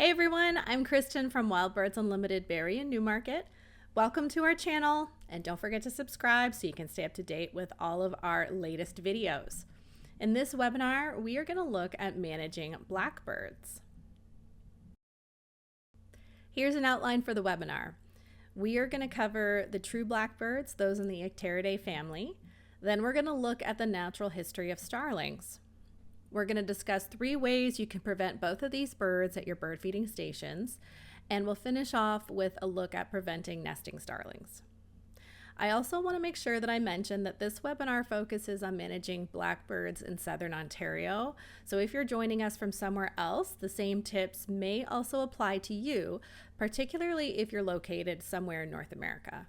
Hey everyone, I'm Kristen from Wild Birds Unlimited Berry in Newmarket. Welcome to our channel, and don't forget to subscribe so you can stay up to date with all of our latest videos. In this webinar, we are going to look at managing blackbirds. Here's an outline for the webinar. We are going to cover the true blackbirds, those in the Icteridae family. Then we're going to look at the natural history of starlings. We're going to discuss 3 ways you can prevent both of these birds at your bird feeding stations, and we'll finish off with a look at preventing nesting starlings. I also want to make sure that I mention that this webinar focuses on managing blackbirds in southern Ontario. So if you're joining us from somewhere else, the same tips may also apply to you, particularly if you're located somewhere in North America.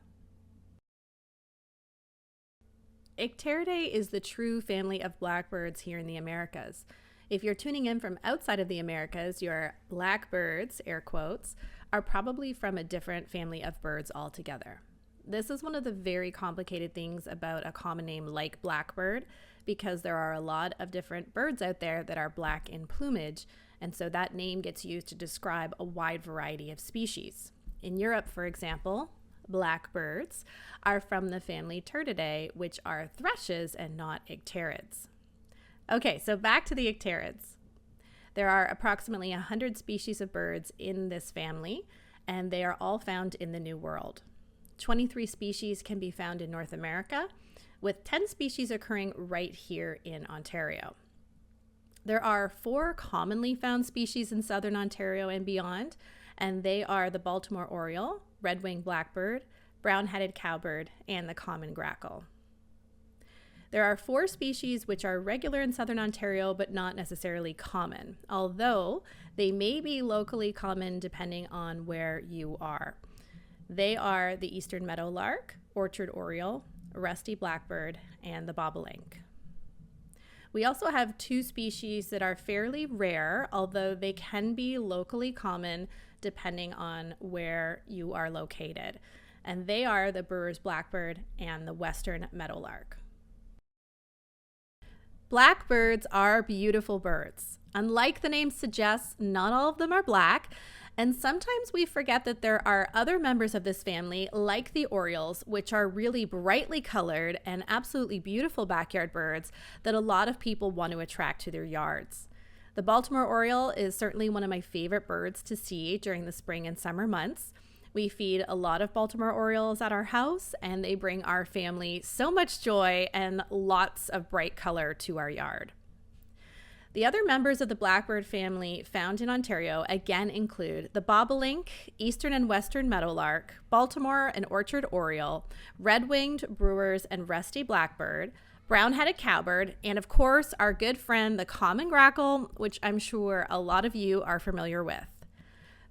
Icteridae is the true family of blackbirds here in the Americas. If you're tuning in from outside of the Americas, your blackbirds, air quotes, are probably from a different family of birds altogether. This is one of the very complicated things about a common name like blackbird, because there are a lot of different birds out there that are black in plumage, and so that name gets used to describe a wide variety of species. In Europe, for example, blackbirds are from the family Icteridae, which are thrushes and not icterids. Okay, so back to the icterids. There are approximately 100 species of birds in this family, and they are all found in the New World. 23 species can be found in North America, with 10 species occurring right here in Ontario. There are 4 commonly found species in southern Ontario and beyond, and they are the Baltimore oriole, red-winged blackbird, brown-headed cowbird, and the common grackle. There are 4 species which are regular in southern Ontario but not necessarily common, although they may be locally common depending on where you are. They are the eastern meadowlark, orchard oriole, rusty blackbird, and the bobolink. We also have 2 species that are fairly rare, although they can be locally common depending on where you are located. And they are the brewer's blackbird and the western meadowlark. Blackbirds are beautiful birds. Unlike the name suggests, not all of them are black, and sometimes we forget that there are other members of this family, like the orioles, which are really brightly colored and absolutely beautiful backyard birds that a lot of people want to attract to their yards. The Baltimore oriole is certainly one of my favorite birds to see during the spring and summer months. We feed a lot of Baltimore orioles at our house, and they bring our family so much joy and lots of bright color to our yard. The other members of the blackbird family found in Ontario again include the bobolink, eastern and western meadowlark, Baltimore and orchard oriole, red-winged brewer's and rusty blackbird, brown-headed cowbird, and of course our good friend the common grackle, which I'm sure a lot of you are familiar with.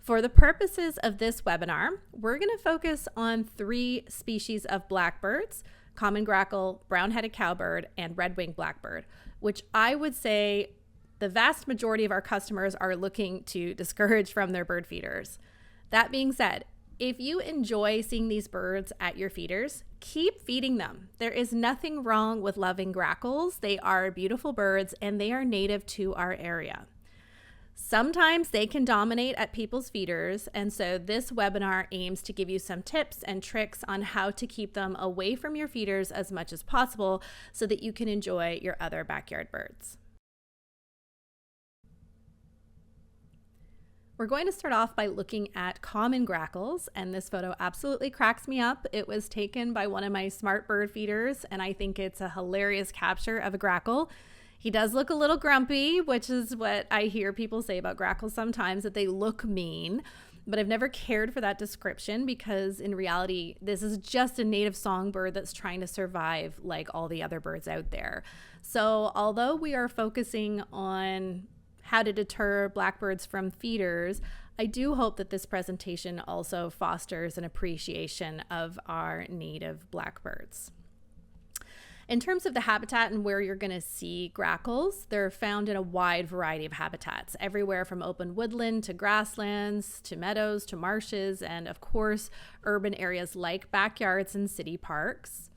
For the purposes of this webinar, we're going to focus on 3 species of blackbirds: common grackle, brown-headed cowbird, and red-winged blackbird, which I would say the vast majority of our customers are looking to discourage from their bird feeders. That being said, if you enjoy seeing these birds at your feeders, keep feeding them. There is nothing wrong with loving grackles. They are beautiful birds and they are native to our area. Sometimes they can dominate at people's feeders, and so this webinar aims to give you some tips and tricks on how to keep them away from your feeders as much as possible so that you can enjoy your other backyard birds. We're going to start off by looking at common grackles, and this photo absolutely cracks me up. It was taken by one of my smart bird feeders, and I think it's a hilarious capture of a grackle. He does look a little grumpy, which is what I hear people say about grackles sometimes, that they look mean, but I've never cared for that description because in reality, this is just a native songbird that's trying to survive like all the other birds out there. So although we are focusing on how to deter blackbirds from feeders, I do hope that this presentation also fosters an appreciation of our native blackbirds. In terms of the habitat and where you're going to see grackles, they're found in a wide variety of habitats, everywhere from open woodland to grasslands to meadows to marshes, and of course urban areas like backyards and city parks.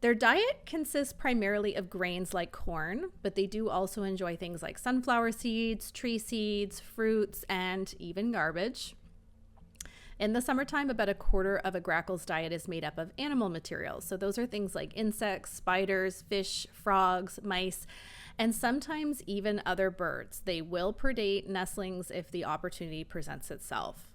Their diet consists primarily of grains like corn, but they do also enjoy things like sunflower seeds, tree seeds, fruits, and even garbage. In the summertime, about a quarter of a grackle's diet is made up of animal materials. So those are things like insects, spiders, fish, frogs, mice, and sometimes even other birds. They will predate nestlings if the opportunity presents itself.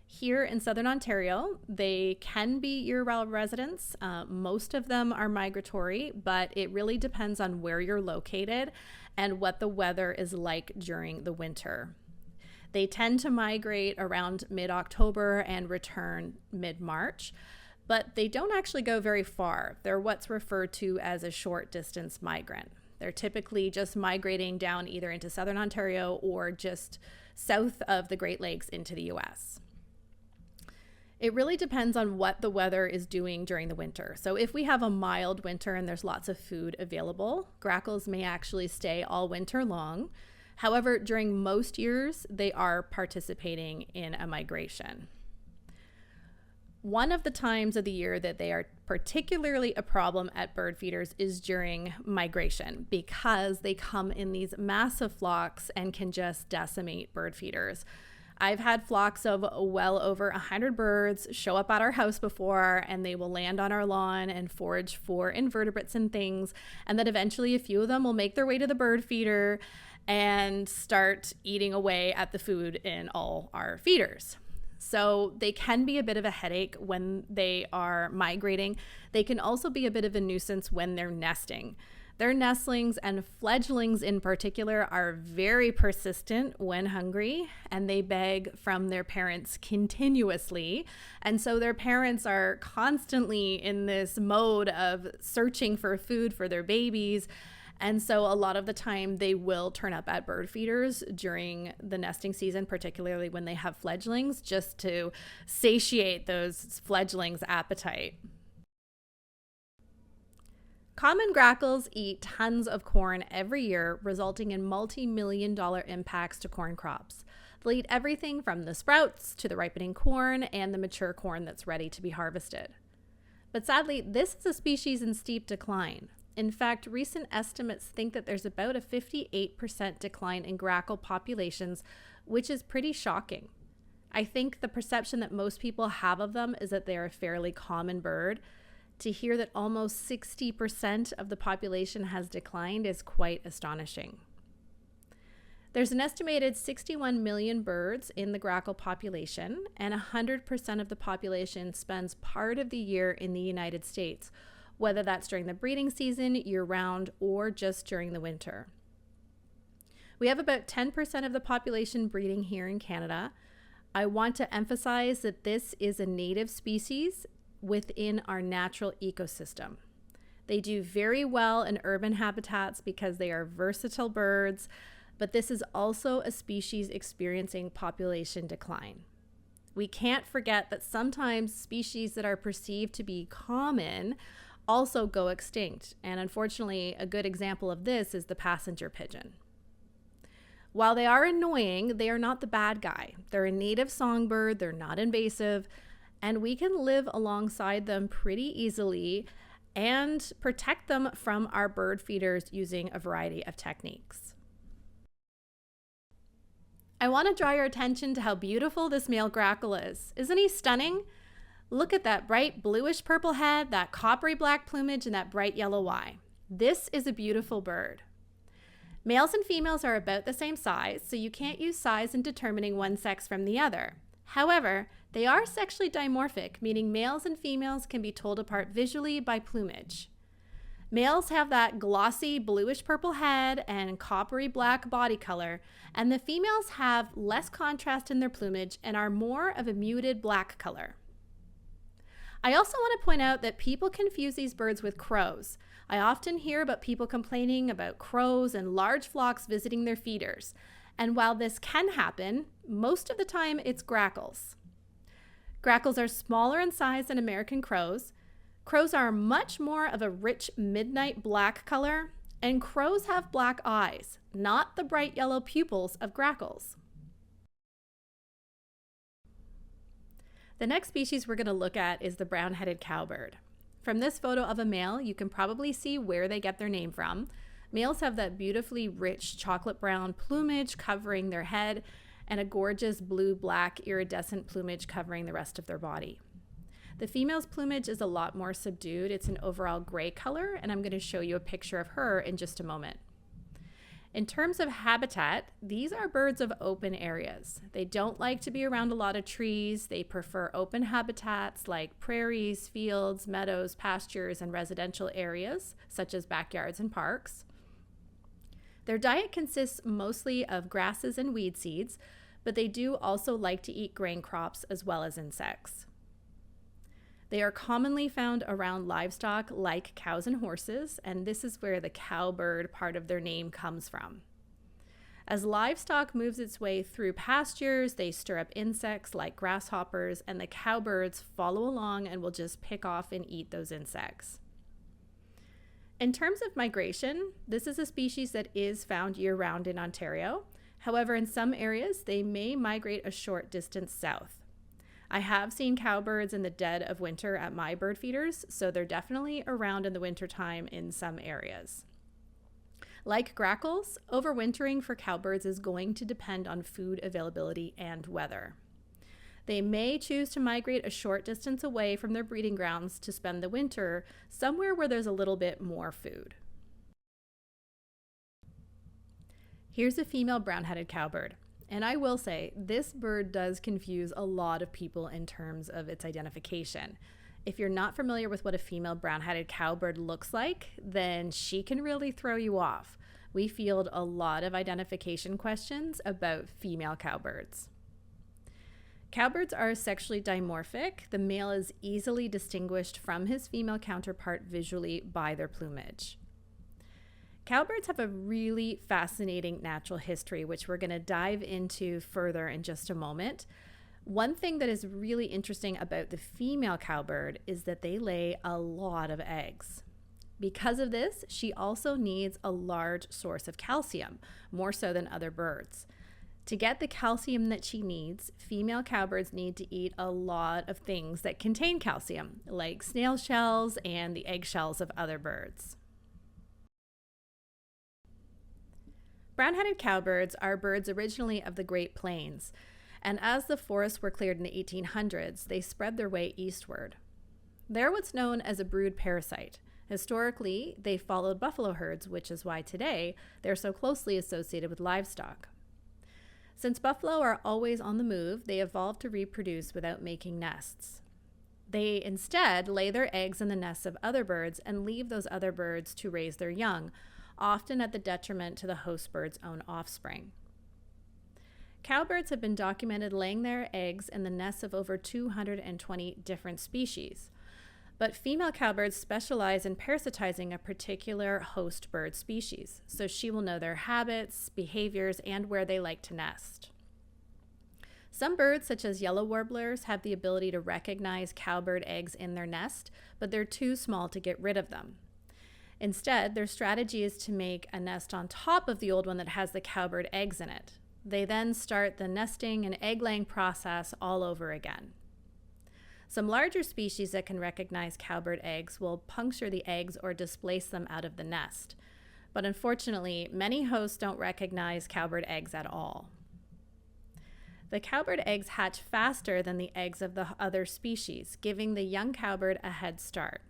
Here in southern Ontario, they can be year-round residents. Most of them are migratory, but it really depends on where you're located and what the weather is like during the winter. They tend to migrate around mid-October and return mid-March, but they don't actually go very far. They're what's referred to as a short distance migrant. They're typically just migrating down either into southern Ontario or just south of the Great Lakes into the US. It really depends on what the weather is doing during the winter. So if we have a mild winter and there's lots of food available, grackles may actually stay all winter long. However, during most years, they are participating in a migration. One of the times of the year that they are particularly a problem at bird feeders is during migration, because they come in these massive flocks and can just decimate bird feeders. I've had flocks of well over 100 birds show up at our house before, and they will land on our lawn and forage for invertebrates and things. And then eventually a few of them will make their way to the bird feeder and start eating away at the food in all our feeders. So they can be a bit of a headache when they are migrating. They can also be a bit of a nuisance when they're nesting. Their nestlings and fledglings in particular are very persistent when hungry, and they beg from their parents continuously. And so their parents are constantly in this mode of searching for food for their babies. And so a lot of the time they will turn up at bird feeders during the nesting season, particularly when they have fledglings, just to satiate those fledglings' appetite. Common grackles eat tons of corn every year, resulting in multi-million-dollar impacts to corn crops. They'll eat everything from the sprouts to the ripening corn and the mature corn that's ready to be harvested. But sadly, this is a species in steep decline. In fact, recent estimates think that there's about a 58% decline in grackle populations, which is pretty shocking. I think the perception that most people have of them is that they're a fairly common bird. To hear that almost 60% of the population has declined is quite astonishing. There's an estimated 61 million birds in the grackle population, and 100% of the population spends part of the year in the United States, whether that's during the breeding season, year-round, or just during the winter. We have about 10% of the population breeding here in Canada. I want to emphasize that this is a native species within our natural ecosystem. They do very well in urban habitats because they are versatile birds, but this is also a species experiencing population decline. We can't forget that sometimes species that are perceived to be common also go extinct, and unfortunately, a good example of this is the passenger pigeon. While they are annoying, they are not the bad guy. They're a native songbird, they're not invasive, and we can live alongside them pretty easily and protect them from our bird feeders using a variety of techniques. I want to draw your attention to how beautiful this male grackle is. Isn't he stunning? Look at that bright bluish purple head, that coppery black plumage, and that bright yellow eye. This is a beautiful bird. Males and females are about the same size, so you can't use size in determining one sex from the other. However, they are sexually dimorphic, meaning males and females can be told apart visually by plumage. Males have that glossy bluish purple head and coppery black body color, and the females have less contrast in their plumage and are more of a muted black color. I also want to point out that people confuse these birds with crows. I often hear about people complaining about crows and large flocks visiting their feeders. And while this can happen, most of the time it's grackles. Grackles are smaller in size than American crows. Crows are much more of a rich midnight black color, and crows have black eyes, not the bright yellow pupils of grackles. The next species we're going to look at is the brown-headed cowbird. From this photo of a male, you can probably see where they get their name from. Males have that beautifully rich chocolate brown plumage covering their head and a gorgeous blue-black iridescent plumage covering the rest of their body. The female's plumage is a lot more subdued. It's an overall gray color, and I'm going to show you a picture of her in just a moment. In terms of habitat, these are birds of open areas. They don't like to be around a lot of trees. They prefer open habitats like prairies, fields, meadows, pastures, and residential areas, such as backyards and parks. Their diet consists mostly of grasses and weed seeds, but they do also like to eat grain crops as well as insects. They are commonly found around livestock like cows and horses, and this is where the cowbird part of their name comes from. As livestock moves its way through pastures, they stir up insects like grasshoppers, and the cowbirds follow along and will just pick off and eat those insects. In terms of migration, this is a species that is found year-round in Ontario. However, in some areas, they may migrate a short distance south. I have seen cowbirds in the dead of winter at my bird feeders, so they're definitely around in the wintertime in some areas. Like grackles, overwintering for cowbirds is going to depend on food availability and weather. They may choose to migrate a short distance away from their breeding grounds to spend the winter somewhere where there's a little bit more food. Here's a female brown-headed cowbird. And I will say, this bird does confuse a lot of people in terms of its identification. If you're not familiar with what a female brown-headed cowbird looks like, then she can really throw you off. We field a lot of identification questions about female cowbirds. Cowbirds are sexually dimorphic. The male is easily distinguished from his female counterpart visually by their plumage. Cowbirds have a really fascinating natural history, which we're going to dive into further in just a moment. One thing that is really interesting about the female cowbird is that they lay a lot of eggs. Because of this, she also needs a large source of calcium, more so than other birds. To get the calcium that she needs, female cowbirds need to eat a lot of things that contain calcium, like snail shells and the eggshells of other birds. Brown-headed cowbirds are birds originally of the Great Plains, and as the forests were cleared in the 1800s, they spread their way eastward. They're what's known as a brood parasite. Historically, they followed buffalo herds, which is why today they're so closely associated with livestock. Since buffalo are always on the move, they evolved to reproduce without making nests. They instead lay their eggs in the nests of other birds and leave those other birds to raise their young, often at the detriment to the host bird's own offspring. Cowbirds have been documented laying their eggs in the nests of over 220 different species, but female cowbirds specialize in parasitizing a particular host bird species, so she will know their habits, behaviors, and where they like to nest. Some birds, such as yellow warblers, have the ability to recognize cowbird eggs in their nest, but they're too small to get rid of them. Instead, their strategy is to make a nest on top of the old one that has the cowbird eggs in it. They then start the nesting and egg-laying process all over again. Some larger species that can recognize cowbird eggs will puncture the eggs or displace them out of the nest. But unfortunately, many hosts don't recognize cowbird eggs at all. The cowbird eggs hatch faster than the eggs of the other species, giving the young cowbird a head start.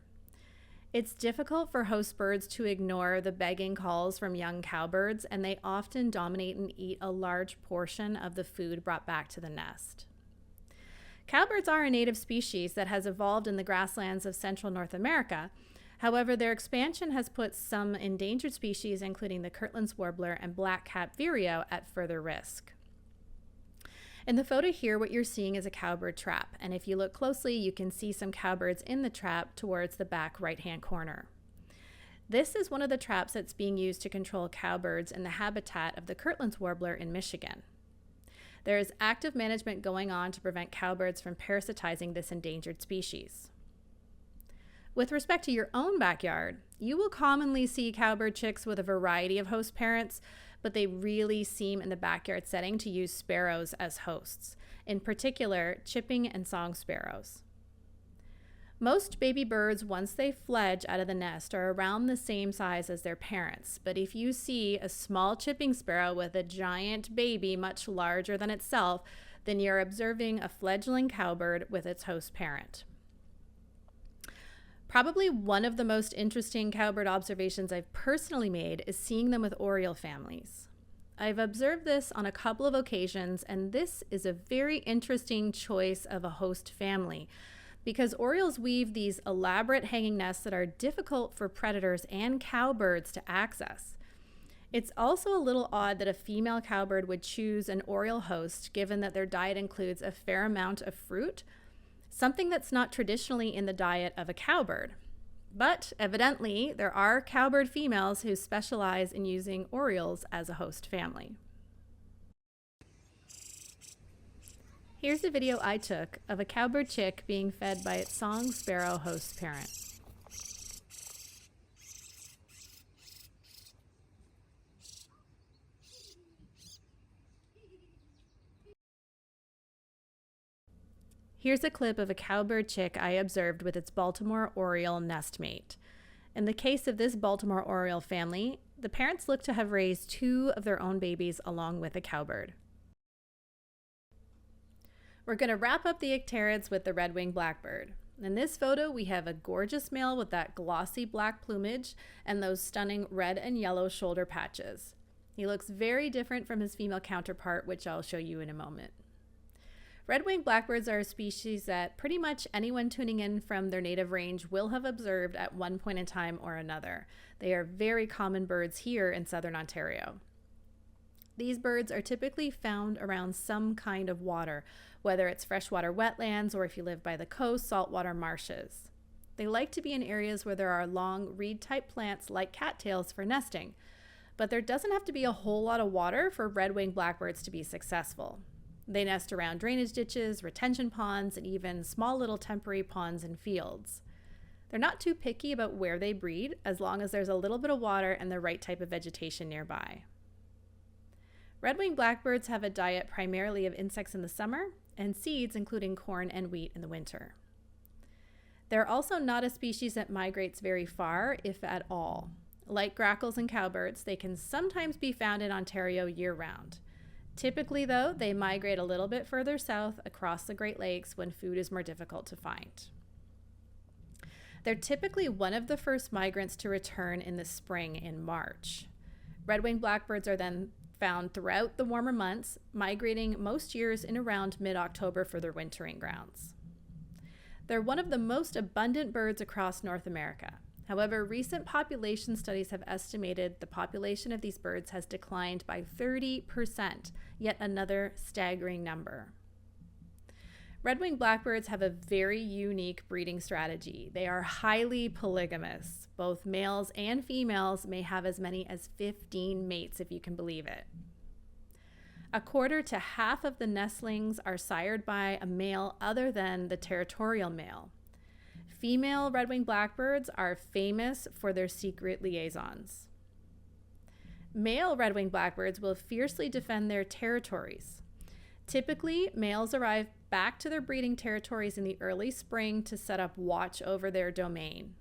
It's difficult for host birds to ignore the begging calls from young cowbirds, and they often dominate and eat a large portion of the food brought back to the nest. Cowbirds are a native species that has evolved in the grasslands of central North America. However, their expansion has put some endangered species, including the Kirtland's warbler and black-capped vireo, at further risk. In the photo here, what you're seeing is a cowbird trap, and if you look closely, you can see some cowbirds in the trap towards the back right-hand corner. This is one of the traps that's being used to control cowbirds in the habitat of the Kirtland's warbler in Michigan. There is active management going on to prevent cowbirds from parasitizing this endangered species. With respect to your own backyard, you will commonly see cowbird chicks with a variety of host parents, but they really seem in the backyard setting to use sparrows as hosts, in particular chipping and song sparrows. Most baby birds, once they fledge out of the nest, are around the same size as their parents. But if you see a small chipping sparrow with a giant baby much larger than itself, then you're observing a fledgling cowbird with its host parent. Probably one of the most interesting cowbird observations I've personally made is seeing them with oriole families. I've observed this on a couple of occasions, and this is a very interesting choice of a host family because orioles weave these elaborate hanging nests that are difficult for predators and cowbirds to access. It's also a little odd that a female cowbird would choose an oriole host given that their diet includes a fair amount of fruit, something that's not traditionally in the diet of a cowbird. But evidently, there are cowbird females who specialize in using orioles as a host family. Here's a video I took of a cowbird chick being fed by its song sparrow host parent. Here's a clip of a cowbird chick I observed with its Baltimore oriole nestmate. In the case of this Baltimore oriole family, the parents look to have raised 2 of their own babies along with a cowbird. We're going to wrap up the Icteridae with the red-winged blackbird. In this photo, we have a gorgeous male with that glossy black plumage and those stunning red and yellow shoulder patches. He looks very different from his female counterpart, which I'll show you in a moment. Red-winged blackbirds are a species that pretty much anyone tuning in from their native range will have observed at one point in time or another. They are very common birds here in southern Ontario. These birds are typically found around some kind of water, whether it's freshwater wetlands or if you live by the coast, saltwater marshes. They like to be in areas where there are long reed-type plants like cattails for nesting, but there doesn't have to be a whole lot of water for red-winged blackbirds to be successful. They nest around drainage ditches, retention ponds, and even small little temporary ponds and fields. They're not too picky about where they breed, as long as there's a little bit of water and the right type of vegetation nearby. Red-winged blackbirds have a diet primarily of insects in the summer and seeds, including corn and wheat in the winter. They're also not a species that migrates very far, if at all. Like grackles and cowbirds, they can sometimes be found in Ontario year-round. Typically, though, they migrate a little bit further south across the Great Lakes when food is more difficult to find. They're typically one of the first migrants to return in the spring in March. Red-winged blackbirds are then found throughout the warmer months, migrating most years in around mid-October for their wintering grounds. They're one of the most abundant birds across North America. However, recent population studies have estimated the population of these birds has declined by 30%, yet another staggering number. Red-winged blackbirds have a very unique breeding strategy. They are highly polygamous. Both males and females may have as many as 15 mates, if you can believe it. 1/4 to half of the nestlings are sired by a male other than the territorial male. Female red-winged blackbirds are famous for their secret liaisons. Male red-winged blackbirds will fiercely defend their territories. Typically, males arrive back to their breeding territories in the early spring to set up watch over their domain.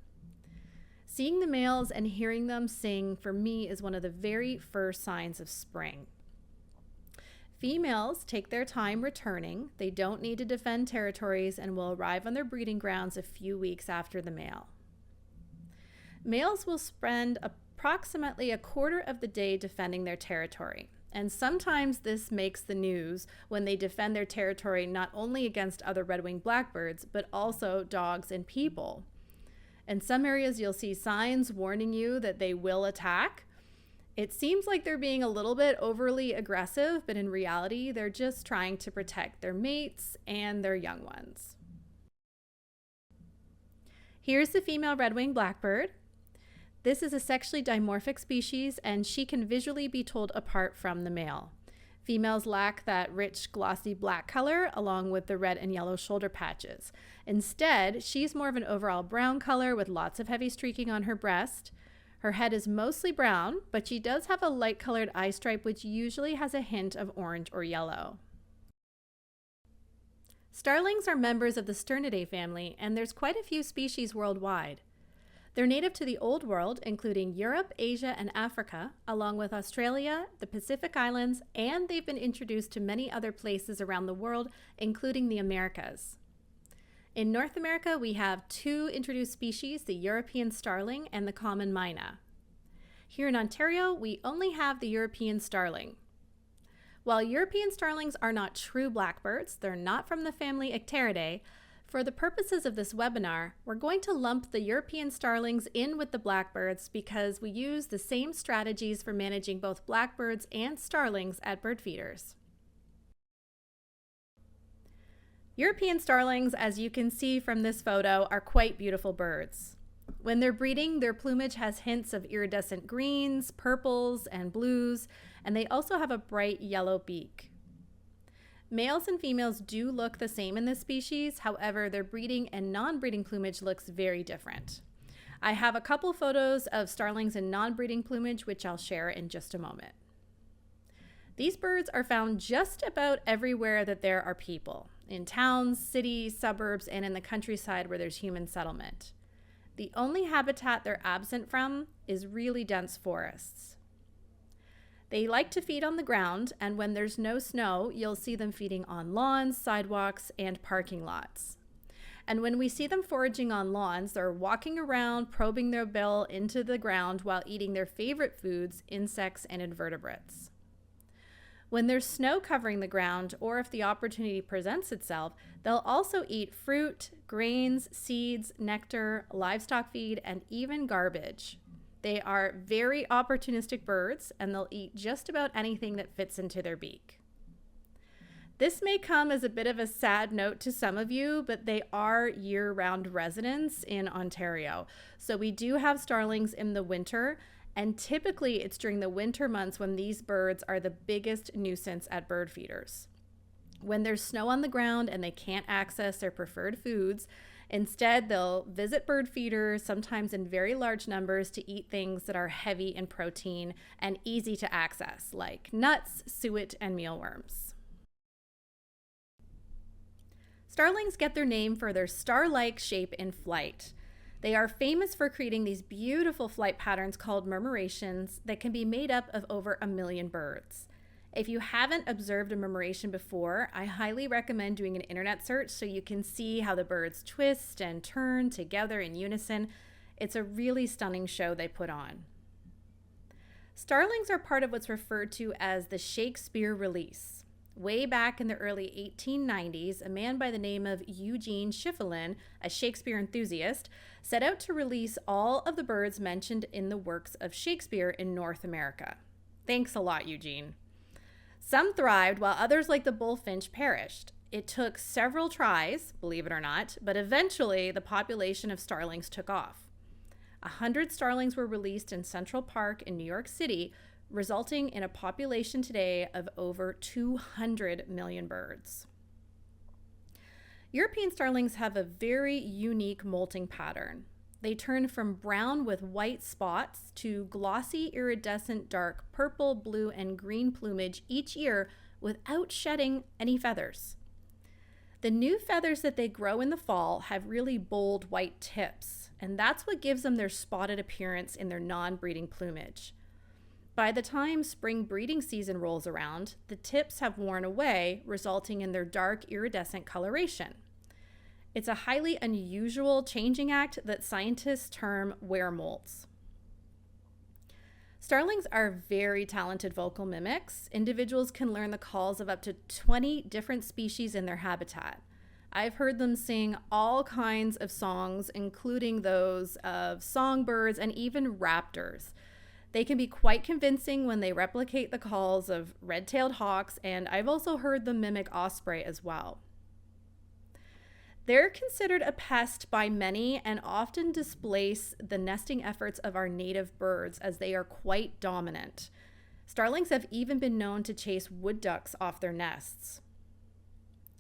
Seeing the males and hearing them sing, for me, is one of the very first signs of spring. Females take their time returning. They don't need to defend territories and will arrive on their breeding grounds a few weeks after the male. Males will spend approximately 1/4 of the day defending their territory. And sometimes this makes the news when they defend their territory not only against other red-winged blackbirds, but also dogs and people. In some areas, you'll see signs warning you that they will attack. It seems like they're being a little bit overly aggressive, but in reality, they're just trying to protect their mates and their young ones. Here's the female red-winged blackbird. This is a sexually dimorphic species, and she can visually be told apart from the male. Females lack that rich, glossy black color along with the red and yellow shoulder patches. Instead, she's more of an overall brown color with lots of heavy streaking on her breast. Her head is mostly brown, but she does have a light-colored eye stripe, which usually has a hint of orange or yellow. Starlings are members of the Strurnidae family, and there's quite a few species worldwide. They're native to the Old World, including Europe, Asia, and Africa, along with Australia, the Pacific Islands, and they've been introduced to many other places around the world, including the Americas. In North America, we have two introduced species, the European starling and the common myna. Here in Ontario, we only have the European starling. While European starlings are not true blackbirds, they're not from the family Icteridae, for the purposes of this webinar, we're going to lump the European starlings in with the blackbirds because we use the same strategies for managing both blackbirds and starlings at bird feeders. European starlings, as you can see from this photo, are quite beautiful birds. When they're breeding, their plumage has hints of iridescent greens, purples, and blues, and they also have a bright yellow beak. Males and females do look the same in this species, however, their breeding and non-breeding plumage looks very different. I have a couple photos of starlings in non-breeding plumage, which I'll share in just a moment. These birds are found just about everywhere that there are people, in towns, cities, suburbs, and in the countryside where there's human settlement. The only habitat they're absent from is really dense forests. They like to feed on the ground, and when there's no snow, you'll see them feeding on lawns, sidewalks, and parking lots. And when we see them foraging on lawns, they're walking around, probing their bill into the ground while eating their favorite foods, insects, and invertebrates. When there's snow covering the ground, or if the opportunity presents itself, they'll also eat fruit, grains, seeds, nectar, livestock feed, and even garbage. They are very opportunistic birds, and they'll eat just about anything that fits into their beak. This may come as a bit of a sad note to some of you, but they are year-round residents in Ontario. So we do have starlings in the winter, and typically it's during the winter months when these birds are the biggest nuisance at bird feeders. When there's snow on the ground and they can't access their preferred foods, instead they'll visit bird feeders, sometimes in very large numbers, to eat things that are heavy in protein and easy to access, like nuts, suet, and mealworms. Starlings get their name for their star-like shape in flight. They are famous for creating these beautiful flight patterns called murmurations that can be made up of over 1 million birds. If you haven't observed a murmuration before, I highly recommend doing an internet search so you can see how the birds twist and turn together in unison. It's a really stunning show they put on. Starlings are part of what's referred to as the Shakespeare release. Way back in the early 1890s, a man by the name of Eugene Schieffelin, a Shakespeare enthusiast, set out to release all of the birds mentioned in the works of Shakespeare in North America. Thanks a lot, Eugene. Some thrived while others, like the bullfinch, perished. It took several tries, believe it or not, but eventually the population of starlings took off. 100 starlings were released in Central Park in New York City, resulting in a population today of over 200 million birds. European starlings have a very unique molting pattern. They turn from brown with white spots to glossy iridescent dark purple, blue, and green plumage each year without shedding any feathers. The new feathers that they grow in the fall have really bold white tips, and that's what gives them their spotted appearance in their non-breeding plumage. By the time spring breeding season rolls around, the tips have worn away, resulting in their dark iridescent coloration. It's a highly unusual changing act that scientists term wear molts. Starlings are very talented vocal mimics. Individuals can learn the calls of up to 20 different species in their habitat. I've heard them sing all kinds of songs, including those of songbirds and even raptors. They can be quite convincing when they replicate the calls of red-tailed hawks, and I've also heard them mimic osprey as well. They're considered a pest by many and often displace the nesting efforts of our native birds as they are quite dominant. Starlings have even been known to chase wood ducks off their nests.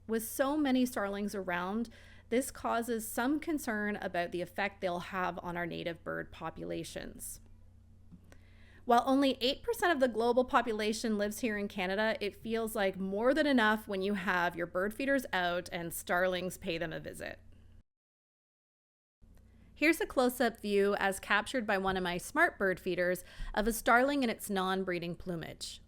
With so many starlings around, this causes some concern about the effect they'll have on our native bird populations. While only 8% of the global population lives here in Canada, it feels like more than enough when you have your bird feeders out and starlings pay them a visit. Here's a close-up view, as captured by one of my smart bird feeders, of a starling in its non-breeding plumage.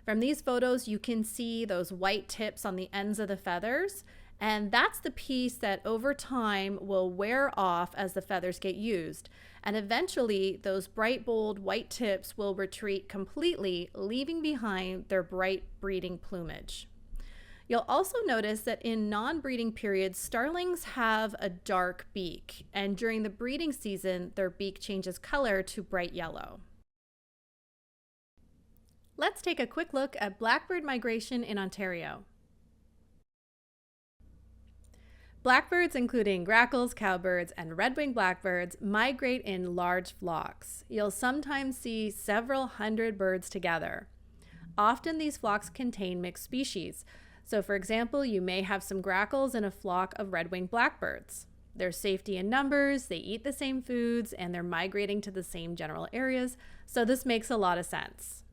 From these photos, you can see those white tips on the ends of the feathers, and that's the piece that over time will wear off as the feathers get used. And eventually, those bright, bold white tips will retreat completely, leaving behind their bright breeding plumage. You'll also notice that in non-breeding periods, starlings have a dark beak, and during the breeding season, their beak changes color to bright yellow. Let's take a quick look at blackbird migration in Ontario. Blackbirds, including grackles, cowbirds, and red-winged blackbirds, migrate in large flocks. You'll sometimes see several hundred birds together. Often these flocks contain mixed species. So for example, you may have some grackles in a flock of red-winged blackbirds. There's safety in numbers, they eat the same foods, and they're migrating to the same general areas, so this makes a lot of sense.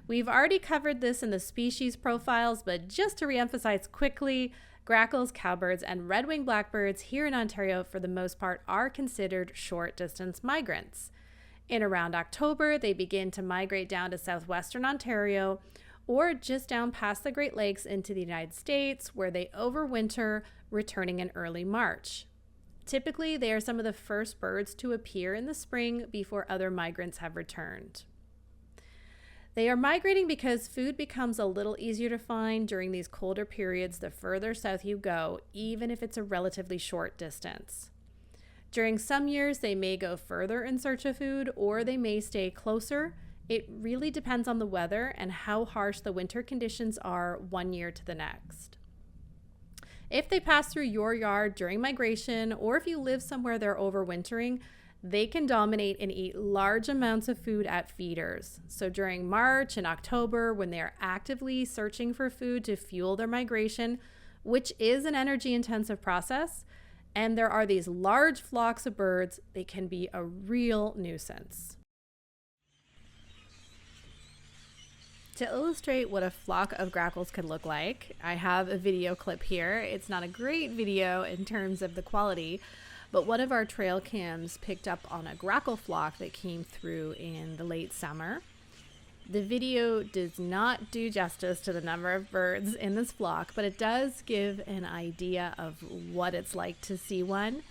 We've already covered this in the species profiles, but just to reemphasize quickly, grackles, cowbirds, and red-winged blackbirds here in Ontario for the most part are considered short-distance migrants. In around October, they begin to migrate down to southwestern Ontario, or just down past the Great Lakes into the United States, where they overwinter, returning in early March. Typically, they are some of the first birds to appear in the spring before other migrants have returned. They are migrating because food becomes a little easier to find during these colder periods the further south you go, even if it's a relatively short distance. During some years, they may go further in search of food, or they may stay closer. It really depends on the weather and how harsh the winter conditions are one year to the next. If they pass through your yard during migration, or if you live somewhere they're overwintering, they can dominate and eat large amounts of food at feeders. So during March and October, when they are actively searching for food to fuel their migration, which is an energy-intensive process, and there are these large flocks of birds, they can be a real nuisance. To illustrate what a flock of grackles could look like, I have a video clip here. It's not a great video in terms of the quality, but one of our trail cams picked up on a grackle flock that came through in the late summer. The video does not do justice to the number of birds in this flock, but it does give an idea of what it's like to see one.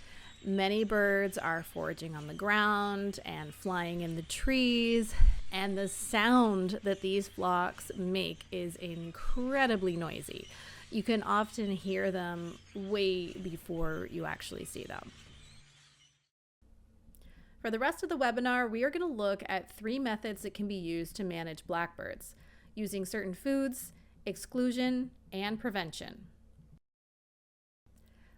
Many birds are foraging on the ground and flying in the trees, and the sound that these flocks make is incredibly noisy. You can often hear them way before you actually see them. For the rest of the webinar, we are going to look at 3 methods that can be used to manage blackbirds, using certain foods, exclusion, and prevention.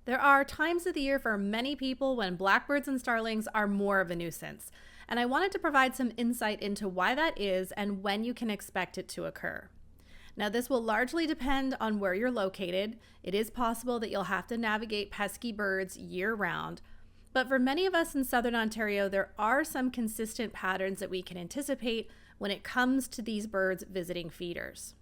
There are times of the year for many people when blackbirds and starlings are more of a nuisance, and I wanted to provide some insight into why that is and when you can expect it to occur. Now, this will largely depend on where you're located. It is possible that you'll have to navigate pesky birds year-round, but for many of us in Southern Ontario, there are some consistent patterns that we can anticipate when it comes to these birds visiting feeders.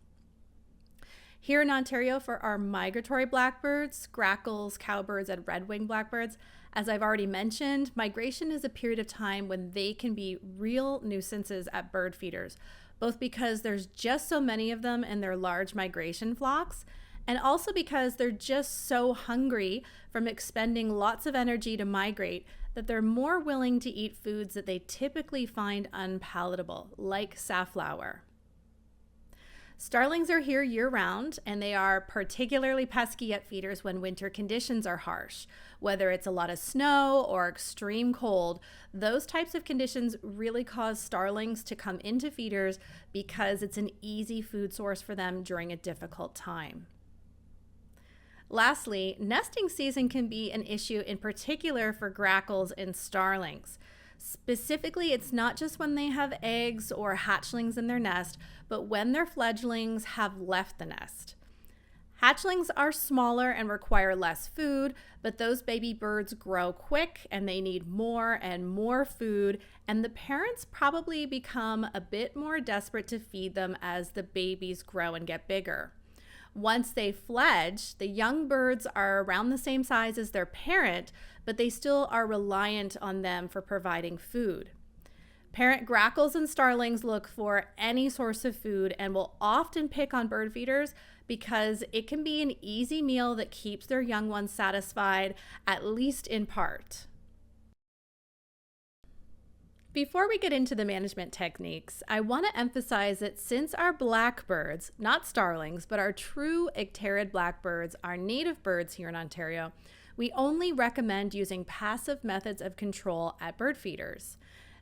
Here in Ontario, for our migratory blackbirds, grackles, cowbirds, and red-winged blackbirds, as I've already mentioned, migration is a period of time when they can be real nuisances at bird feeders, both because there's just so many of them in their large migration flocks, and also because they're just so hungry from expending lots of energy to migrate that they're more willing to eat foods that they typically find unpalatable, like safflower. Starlings are here year-round, and they are particularly pesky at feeders when winter conditions are harsh. Whether it's a lot of snow or extreme cold, those types of conditions really cause starlings to come into feeders because it's an easy food source for them during a difficult time. Lastly, nesting season can be an issue in particular for grackles and starlings. Specifically, it's not just when they have eggs or hatchlings in their nest, but when their fledglings have left the nest. Hatchlings are smaller and require less food, but those baby birds grow quick and they need more and more food, and the parents probably become a bit more desperate to feed them as the babies grow and get bigger. Once they fledge, the young birds are around the same size as their parent, but they still are reliant on them for providing food. Parent grackles and starlings look for any source of food and will often pick on bird feeders because it can be an easy meal that keeps their young ones satisfied, at least in part. Before we get into the management techniques, I want to emphasize that since our blackbirds, not starlings, but our true icteridae blackbirds are native birds here in Ontario, we only recommend using passive methods of control at bird feeders.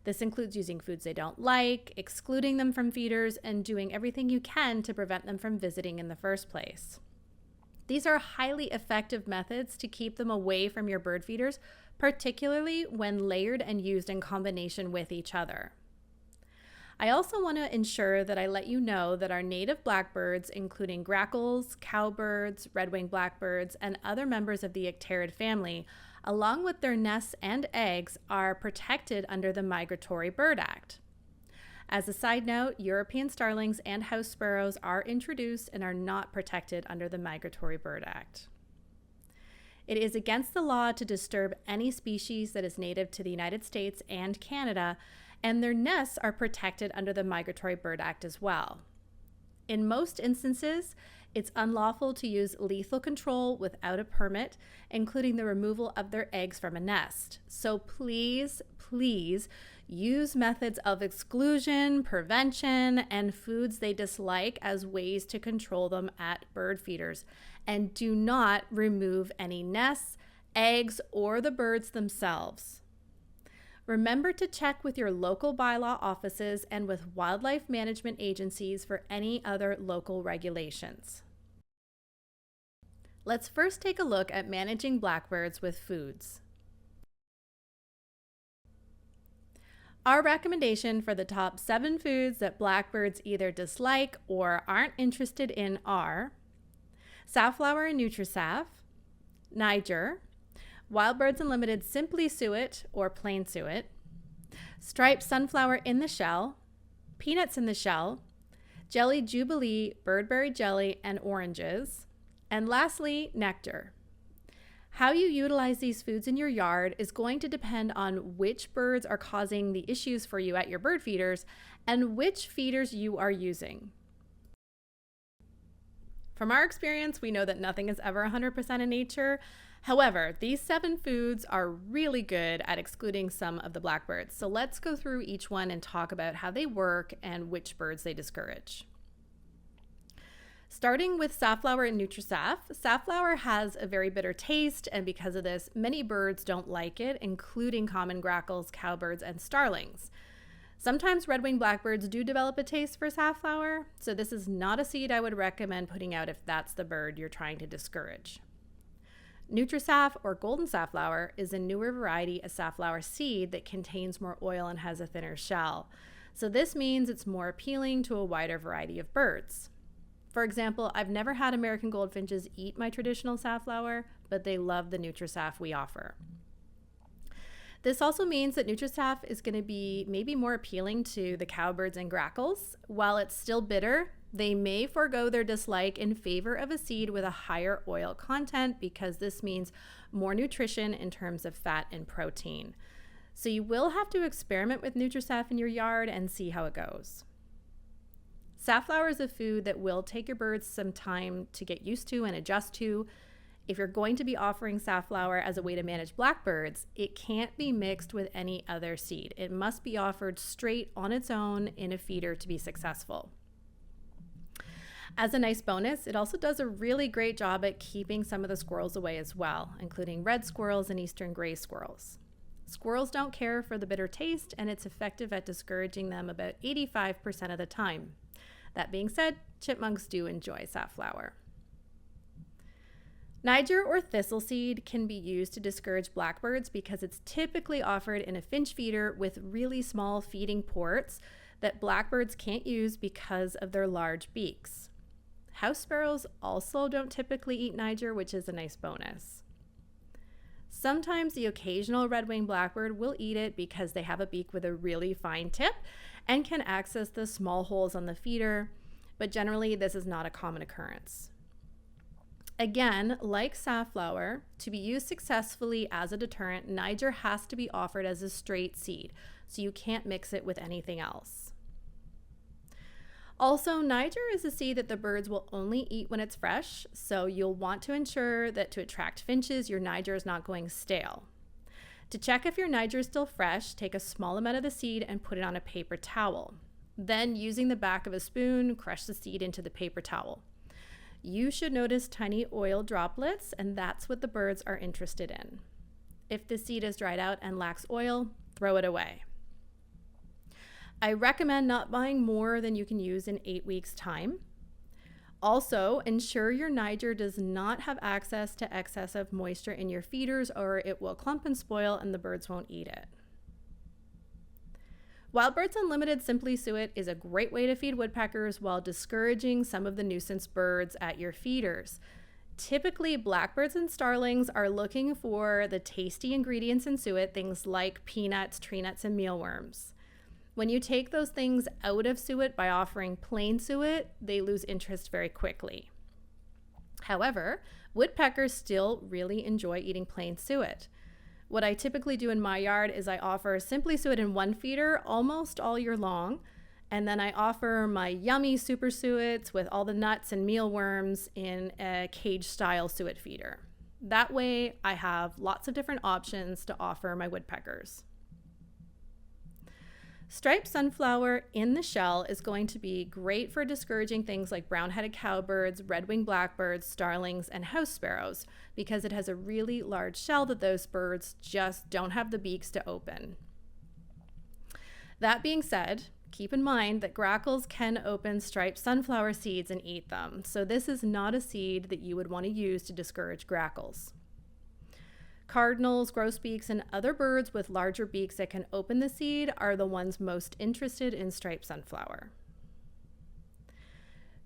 This includes using foods they don't like, excluding them from feeders, and doing everything you can to prevent them from visiting in the first place. These are highly effective methods to keep them away from your bird feeders, particularly when layered and used in combination with each other. I also want to ensure that I let you know that our native blackbirds, including grackles, cowbirds, red-winged blackbirds, and other members of the Icteridae family, along with their nests and eggs, are protected under the Migratory Bird Act. As a side note, European starlings and house sparrows are introduced and are not protected under the Migratory Bird Act. It is against the law to disturb any species that is native to the United States and Canada, and their nests are protected under the Migratory Bird Act as well. In most instances, it's unlawful to use lethal control without a permit, including the removal of their eggs from a nest. So please use methods of exclusion, prevention, and foods they dislike as ways to control them at bird feeders. And do not remove any nests, eggs, or the birds themselves. Remember to check with your local bylaw offices and with wildlife management agencies for any other local regulations. Let's first take a look at managing blackbirds with foods. Our recommendation for the top 7 foods that blackbirds either dislike or aren't interested in are safflower and nutrisaf, Niger, Wild Birds Unlimited Simply Suet or Plain Suet, striped sunflower in the shell, peanuts in the shell, jelly Jubilee, birdberry jelly, and oranges, and lastly, nectar. How you utilize these foods in your yard is going to depend on which birds are causing the issues for you at your bird feeders and which feeders you are using. From our experience, we know that nothing is ever 100% in nature. However, these 7 foods are really good at excluding some of the blackbirds. So let's go through each one and talk about how they work and which birds they discourage. Starting with safflower and nutrisaf, safflower has a very bitter taste, and because of this, many birds don't like it, including common grackles, cowbirds, and starlings. Sometimes red-winged blackbirds do develop a taste for safflower, so this is not a seed I would recommend putting out if that's the bird you're trying to discourage. Nutrisaf, or golden safflower, is a newer variety of safflower seed that contains more oil and has a thinner shell. So this means it's more appealing to a wider variety of birds. For example, I've never had American goldfinches eat my traditional safflower, but they love the nutrisaf we offer. This also means that nutrisaf is going to be maybe more appealing to the cowbirds and grackles. While it's still bitter, they may forego their dislike in favor of a seed with a higher oil content because this means more nutrition in terms of fat and protein. So you will have to experiment with nutrisaf in your yard and see how it goes. Safflower is a food that will take your birds some time to get used to and adjust to. If you're going to be offering safflower as a way to manage blackbirds, it can't be mixed with any other seed. It must be offered straight on its own in a feeder to be successful. As a nice bonus, it also does a really great job at keeping some of the squirrels away as well, including red squirrels and eastern gray squirrels. Squirrels don't care for the bitter taste, and it's effective at discouraging them about 85% of the time. That being said, chipmunks do enjoy safflower. Niger or thistle seed can be used to discourage blackbirds because it's typically offered in a finch feeder with really small feeding ports that blackbirds can't use because of their large beaks. House sparrows also don't typically eat Niger, which is a nice bonus. Sometimes the occasional red-winged blackbird will eat it because they have a beak with a really fine tip and can access the small holes on the feeder, but generally this is not a common occurrence. Again, like safflower, to be used successfully as a deterrent, Niger has to be offered as a straight seed, so you can't mix it with anything else. Also, Niger is a seed that the birds will only eat when it's fresh, so you'll want to ensure that to attract finches, your Niger is not going stale. To check if your Niger is still fresh, take a small amount of the seed and put it on a paper towel. Then, using the back of a spoon, crush the seed into the paper towel. You should notice tiny oil droplets, and that's what the birds are interested in. If the seed is dried out and lacks oil, throw it away. I recommend not buying more than you can use in 8 weeks' time. Also, ensure your Niger does not have access to excessive moisture in your feeders, or it will clump and spoil and the birds won't eat it. Wild Birds Unlimited Simply Suet is a great way to feed woodpeckers while discouraging some of the nuisance birds at your feeders. Typically, blackbirds and starlings are looking for the tasty ingredients in suet, things like peanuts, tree nuts, and mealworms. When you take those things out of suet by offering plain suet, they lose interest very quickly. However, woodpeckers still really enjoy eating plain suet. What I typically do in my yard is I offer Simply Suet in one feeder almost all year long, and then I offer my yummy super suets with all the nuts and mealworms in a cage-style suet feeder. That way, I have lots of different options to offer my woodpeckers. Striped sunflower in the shell is going to be great for discouraging things like brown-headed cowbirds, red-winged blackbirds, starlings, and house sparrows because it has a really large shell that those birds just don't have the beaks to open. That being said, keep in mind that grackles can open striped sunflower seeds and eat them, so this is not a seed that you would want to use to discourage grackles. Cardinals, grosbeaks, and other birds with larger beaks that can open the seed are the ones most interested in striped sunflower.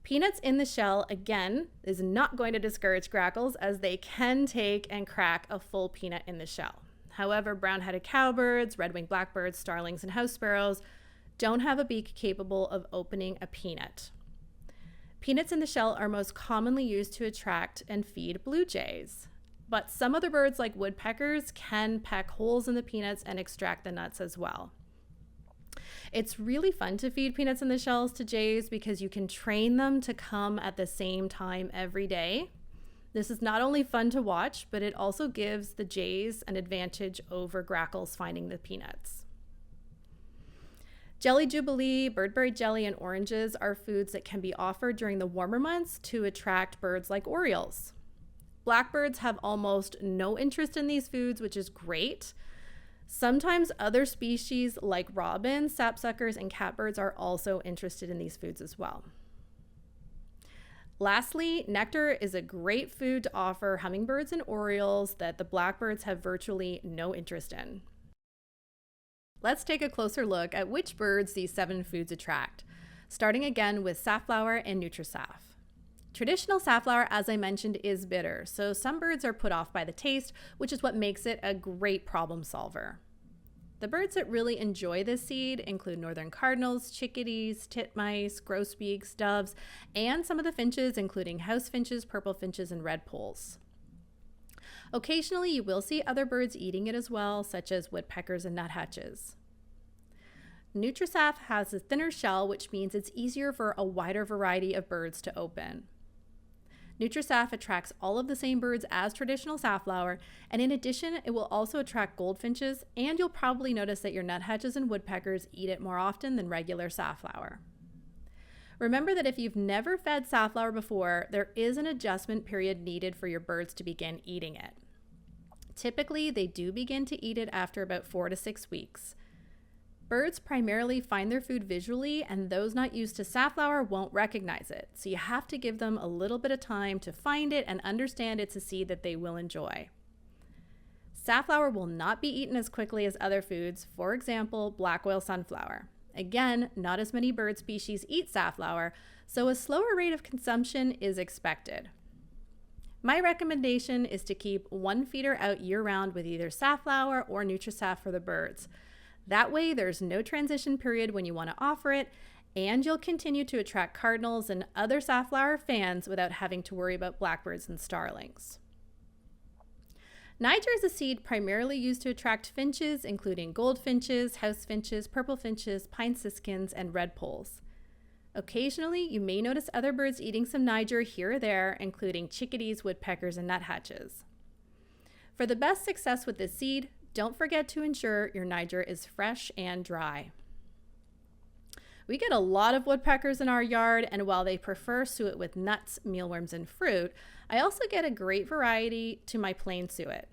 Peanuts in the shell, again, is not going to discourage grackles as they can take and crack a full peanut in the shell. However, brown-headed cowbirds, red-winged blackbirds, starlings, and house sparrows don't have a beak capable of opening a peanut. Peanuts in the shell are most commonly used to attract and feed blue jays. But some other birds like woodpeckers can peck holes in the peanuts and extract the nuts as well. It's really fun to feed peanuts in the shells to jays because you can train them to come at the same time every day. This is not only fun to watch, but it also gives the jays an advantage over grackles finding the peanuts. Jelly Jubilee, birdberry jelly, and oranges are foods that can be offered during the warmer months to attract birds like orioles. Blackbirds have almost no interest in these foods, which is great. Sometimes other species like robins, sapsuckers, and catbirds are also interested in these foods as well. Lastly, nectar is a great food to offer hummingbirds and orioles that the blackbirds have virtually no interest in. Let's take a closer look at which birds these 7 foods attract, starting again with safflower and nutrisaf. Traditional safflower, as I mentioned, is bitter, so some birds are put off by the taste, which is what makes it a great problem solver. The birds that really enjoy this seed include northern cardinals, chickadees, titmice, grosbeaks, doves, and some of the finches, including house finches, purple finches, and redpolls. Occasionally, you will see other birds eating it as well, such as woodpeckers and nuthatches. Nutrisaf has a thinner shell, which means it's easier for a wider variety of birds to open. Nutrisaf attracts all of the same birds as traditional safflower, and in addition, it will also attract goldfinches, and you'll probably notice that your nuthatches and woodpeckers eat it more often than regular safflower. Remember that if you've never fed safflower before, there is an adjustment period needed for your birds to begin eating it. Typically, they do begin to eat it after about 4 to 6 weeks. Birds primarily find their food visually, and those not used to safflower won't recognize it, so you have to give them a little bit of time to find it and understand it's a seed that they will enjoy. Safflower will not be eaten as quickly as other foods, for example, black oil sunflower. Again, not as many bird species eat safflower, so a slower rate of consumption is expected. My recommendation is to keep one feeder out year-round with either safflower or Nutrisaf for the birds. That way, there's no transition period when you want to offer it, and you'll continue to attract cardinals and other safflower fans without having to worry about blackbirds and starlings. Niger is a seed primarily used to attract finches, including goldfinches, house finches, purple finches, pine siskins, and redpolls. Occasionally, you may notice other birds eating some Niger here or there, including chickadees, woodpeckers, and nuthatches. For the best success with this seed, don't forget to ensure your Niger is fresh and dry. We get a lot of woodpeckers in our yard, and while they prefer suet with nuts, mealworms, and fruit, I also get a great variety to my plain suet.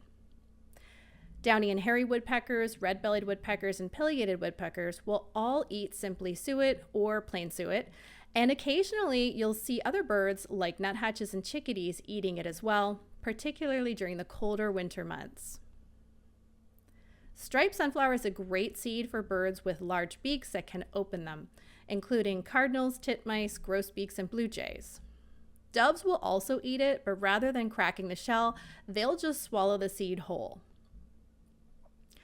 Downy and hairy woodpeckers, red-bellied woodpeckers, and pileated woodpeckers will all eat simply suet or plain suet, and occasionally you'll see other birds like nuthatches and chickadees eating it as well, particularly during the colder winter months. Striped sunflower is a great seed for birds with large beaks that can open them, including cardinals, titmice, grosbeaks, and blue jays. Doves will also eat it, but rather than cracking the shell, they'll just swallow the seed whole.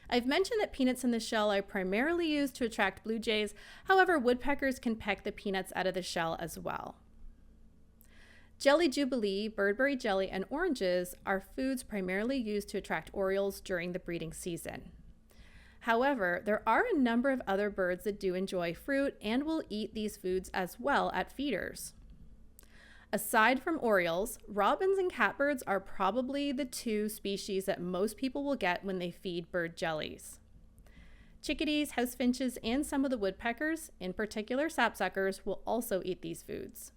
I've mentioned that peanuts in the shell are primarily used to attract blue jays. However, woodpeckers can peck the peanuts out of the shell as well. Jelly Jubilee, birdberry jelly, and oranges are foods primarily used to attract orioles during the breeding season. However, there are a number of other birds that do enjoy fruit and will eat these foods as well at feeders. Aside from orioles, robins and catbirds are probably the two species that most people will get when they feed bird jellies. Chickadees, house finches, and some of the woodpeckers, in particular sapsuckers, will also eat these foods.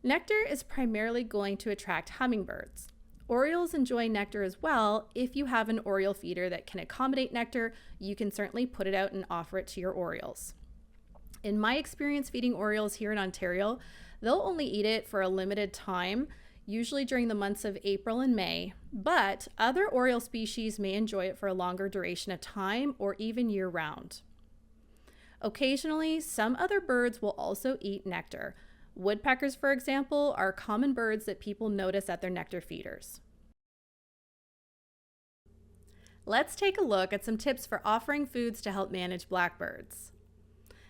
Nectar is primarily going to attract hummingbirds. Orioles enjoy nectar as well. If you have an oriole feeder that can accommodate nectar, you can certainly put it out and offer it to your orioles. In my experience feeding orioles here in Ontario, they'll only eat it for a limited time, usually during the months of April and May, but other oriole species may enjoy it for a longer duration of time or even year-round. Occasionally, some other birds will also eat nectar. Woodpeckers, for example, are common birds that people notice at their nectar feeders. Let's take a look at some tips for offering foods to help manage blackbirds.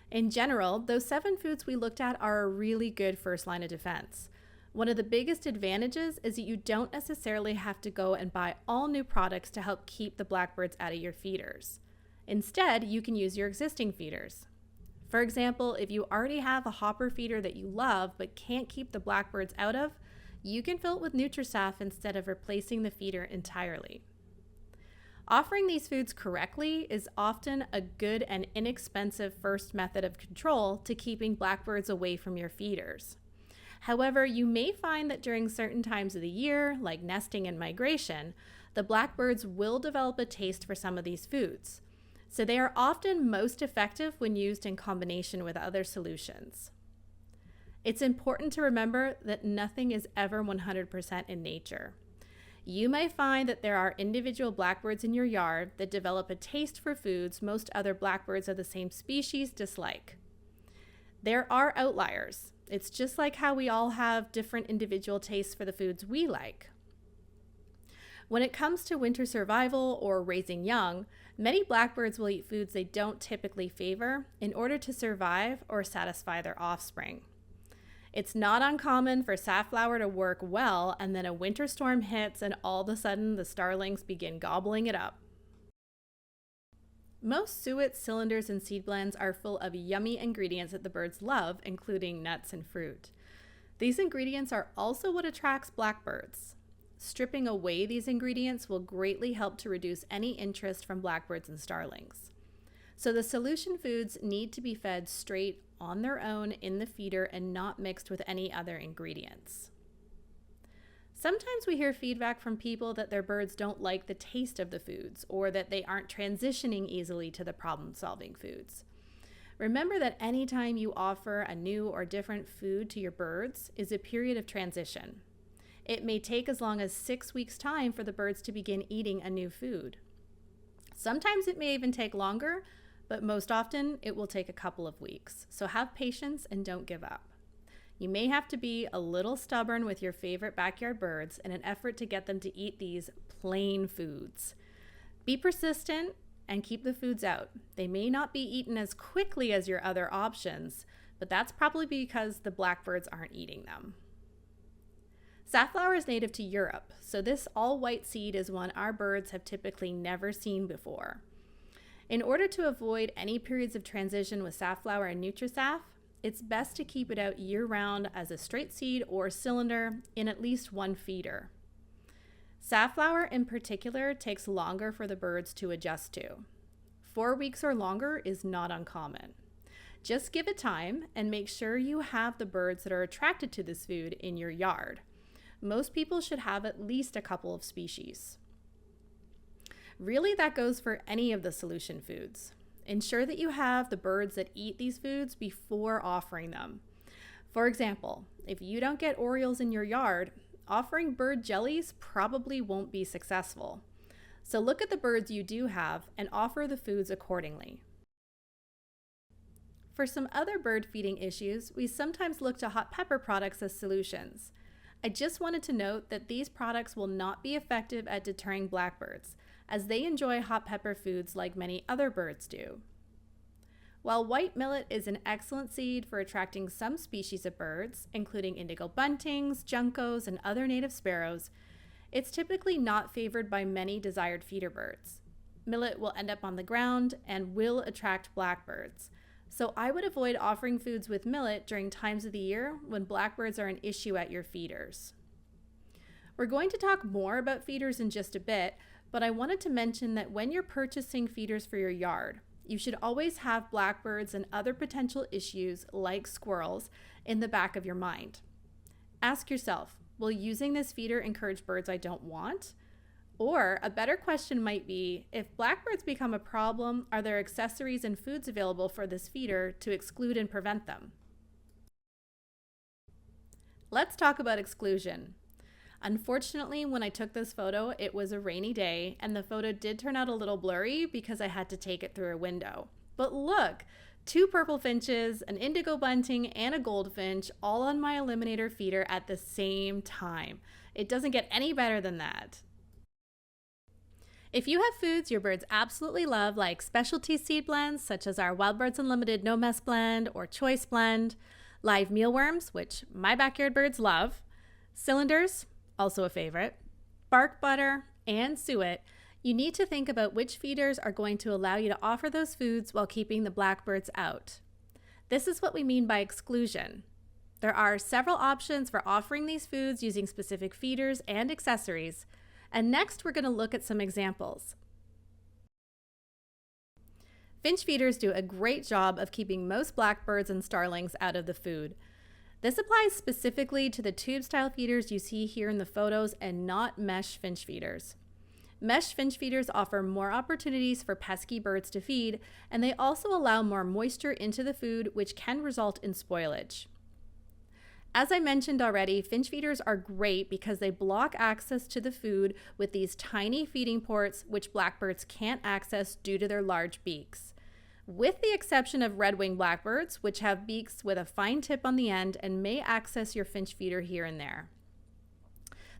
In general, those 7 foods we looked at are a really good first line of defense. One of the biggest advantages is that you don't necessarily have to go and buy all new products to help keep the blackbirds out of your feeders. Instead, you can use your existing feeders. For example, if you already have a hopper feeder that you love but can't keep the blackbirds out of, you can fill it with Nutrisaf instead of replacing the feeder entirely. Offering these foods correctly is often a good and inexpensive first method of control to keeping blackbirds away from your feeders. However, you may find that during certain times of the year, like nesting and migration, the blackbirds will develop a taste for some of these foods. So they are often most effective when used in combination with other solutions. It's important to remember that nothing is ever 100% in nature. You may find that there are individual blackbirds in your yard that develop a taste for foods most other blackbirds of the same species dislike. There are outliers. It's just like how we all have different individual tastes for the foods we like. When it comes to winter survival or raising young, many blackbirds will eat foods they don't typically favor in order to survive or satisfy their offspring. It's not uncommon for safflower to work well, and then a winter storm hits and all of a sudden the starlings begin gobbling it up. Most suet, cylinders, and seed blends are full of yummy ingredients that the birds love, including nuts and fruit. These ingredients are also what attracts blackbirds. Stripping away these ingredients will greatly help to reduce any interest from blackbirds and starlings. So the solution foods need to be fed straight on their own in the feeder and not mixed with any other ingredients. Sometimes we hear feedback from people that their birds don't like the taste of the foods or that they aren't transitioning easily to the problem-solving foods. Remember that anytime you offer a new or different food to your birds is a period of transition. It may take as long as 6 weeks' time for the birds to begin eating a new food. Sometimes it may even take longer, but most often it will take a couple of weeks. So have patience and don't give up. You may have to be a little stubborn with your favorite backyard birds in an effort to get them to eat these plain foods. Be persistent and keep the foods out. They may not be eaten as quickly as your other options, but that's probably because the blackbirds aren't eating them. Safflower is native to Europe, so this all-white seed is one our birds have typically never seen before. In order to avoid any periods of transition with safflower and Nutrisaf, it's best to keep it out year-round as a straight seed or cylinder in at least one feeder. Safflower in particular takes longer for the birds to adjust to. 4 weeks or longer is not uncommon. Just give it time and make sure you have the birds that are attracted to this food in your yard. Most people should have at least a couple of species. Really, that goes for any of the solution foods. Ensure that you have the birds that eat these foods before offering them. For example, if you don't get orioles in your yard, offering bird jellies probably won't be successful. So look at the birds you do have and offer the foods accordingly. For some other bird feeding issues, we sometimes look to hot pepper products as solutions. I just wanted to note that these products will not be effective at deterring blackbirds, as they enjoy hot pepper foods like many other birds do. While white millet is an excellent seed for attracting some species of birds, including indigo buntings, juncos, and other native sparrows, it's typically not favored by many desired feeder birds. Millet will end up on the ground and will attract blackbirds, so I would avoid offering foods with millet during times of the year when blackbirds are an issue at your feeders. We're going to talk more about feeders in just a bit, but I wanted to mention that when you're purchasing feeders for your yard, you should always have blackbirds and other potential issues like squirrels in the back of your mind. Ask yourself, will using this feeder encourage birds I don't want? Or a better question might be, if blackbirds become a problem, are there accessories and foods available for this feeder to exclude and prevent them? Let's talk about exclusion. Unfortunately, when I took this photo, it was a rainy day, and the photo did turn out a little blurry because I had to take it through a window. But look, 2 purple finches, an indigo bunting, and a goldfinch all on my eliminator feeder at the same time. It doesn't get any better than that. If you have foods your birds absolutely love, like specialty seed blends such as our Wild Birds Unlimited No Mess blend or Choice blend, live mealworms, which my backyard birds love, cylinders, also a favorite, bark butter, and suet, you need to think about which feeders are going to allow you to offer those foods while keeping the blackbirds out. This is what we mean by exclusion. There are several options for offering these foods using specific feeders and accessories, and next we're going to look at some examples. Finch feeders do a great job of keeping most blackbirds and starlings out of the food. This applies specifically to the tube-style feeders you see here in the photos and not mesh finch feeders. Mesh finch feeders offer more opportunities for pesky birds to feed, and they also allow more moisture into the food, which can result in spoilage. As I mentioned already, finch feeders are great because they block access to the food with these tiny feeding ports, which blackbirds can't access due to their large beaks. With the exception of red-winged blackbirds, which have beaks with a fine tip on the end and may access your finch feeder here and there.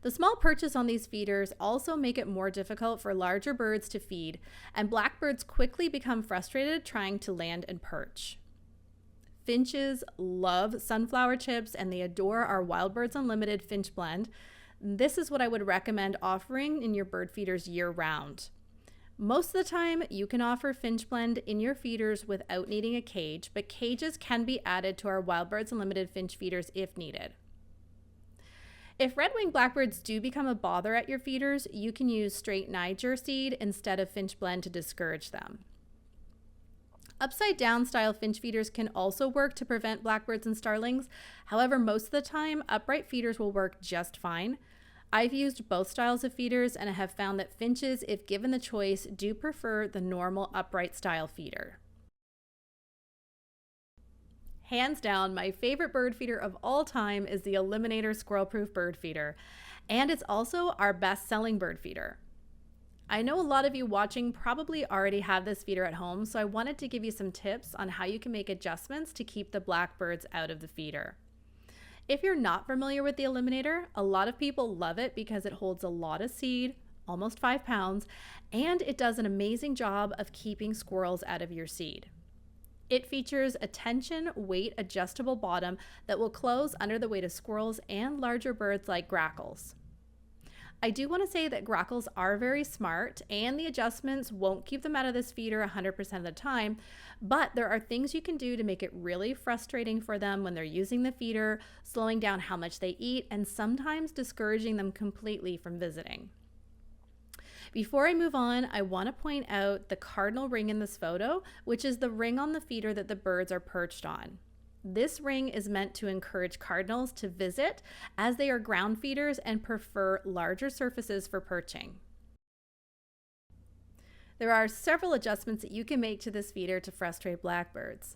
The small perches on these feeders also make it more difficult for larger birds to feed, and blackbirds quickly become frustrated trying to land and perch. Finches love sunflower chips and they adore our Wild Birds Unlimited finch blend. This is what I would recommend offering in your bird feeders year-round. Most of the time, you can offer finch blend in your feeders without needing a cage, but cages can be added to our Wild Birds Unlimited finch feeders if needed. If red-winged blackbirds do become a bother at your feeders, you can use straight Niger seed instead of finch blend to discourage them. Upside-down style finch feeders can also work to prevent blackbirds and starlings. However, most of the time, upright feeders will work just fine. I've used both styles of feeders and I have found that finches, if given the choice, do prefer the normal upright style feeder. Hands down, my favorite bird feeder of all time is the Eliminator Squirrel Proof Bird Feeder, and it's also our best-selling bird feeder. I know a lot of you watching probably already have this feeder at home, so I wanted to give you some tips on how you can make adjustments to keep the blackbirds out of the feeder. If you're not familiar with the eliminator, a lot of people love it because it holds a lot of seed, almost 5 pounds, and it does an amazing job of keeping squirrels out of your seed. It features a tension weight adjustable bottom that will close under the weight of squirrels and larger birds like grackles. I do want to say that grackles are very smart and the adjustments won't keep them out of this feeder 100% of the time, but there are things you can do to make it really frustrating for them when they're using the feeder, slowing down how much they eat, and sometimes discouraging them completely from visiting. Before I move on, I want to point out the cardinal ring in this photo, which is the ring on the feeder that the birds are perched on. This ring is meant to encourage cardinals to visit as they are ground feeders and prefer larger surfaces for perching. There are several adjustments that you can make to this feeder to frustrate blackbirds.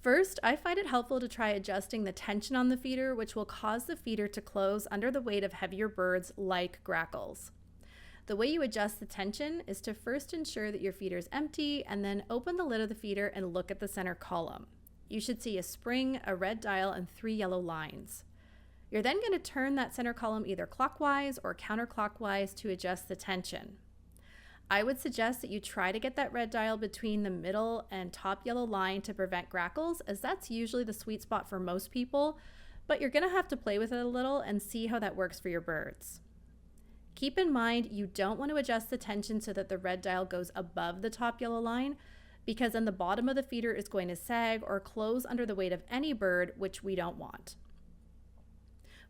First, I find it helpful to try adjusting the tension on the feeder, which will cause the feeder to close under the weight of heavier birds like grackles. The way you adjust the tension is to first ensure that your feeder is empty and then open the lid of the feeder and look at the center column. You should see a spring, a red dial, and 3 yellow lines. You're then going to turn that center column either clockwise or counterclockwise to adjust the tension. I would suggest that you try to get that red dial between the middle and top yellow line to prevent grackles, as that's usually the sweet spot for most people, but you're going to have to play with it a little and see how that works for your birds. Keep in mind you don't want to adjust the tension so that the red dial goes above the top yellow line, because then the bottom of the feeder is going to sag or close under the weight of any bird, which we don't want.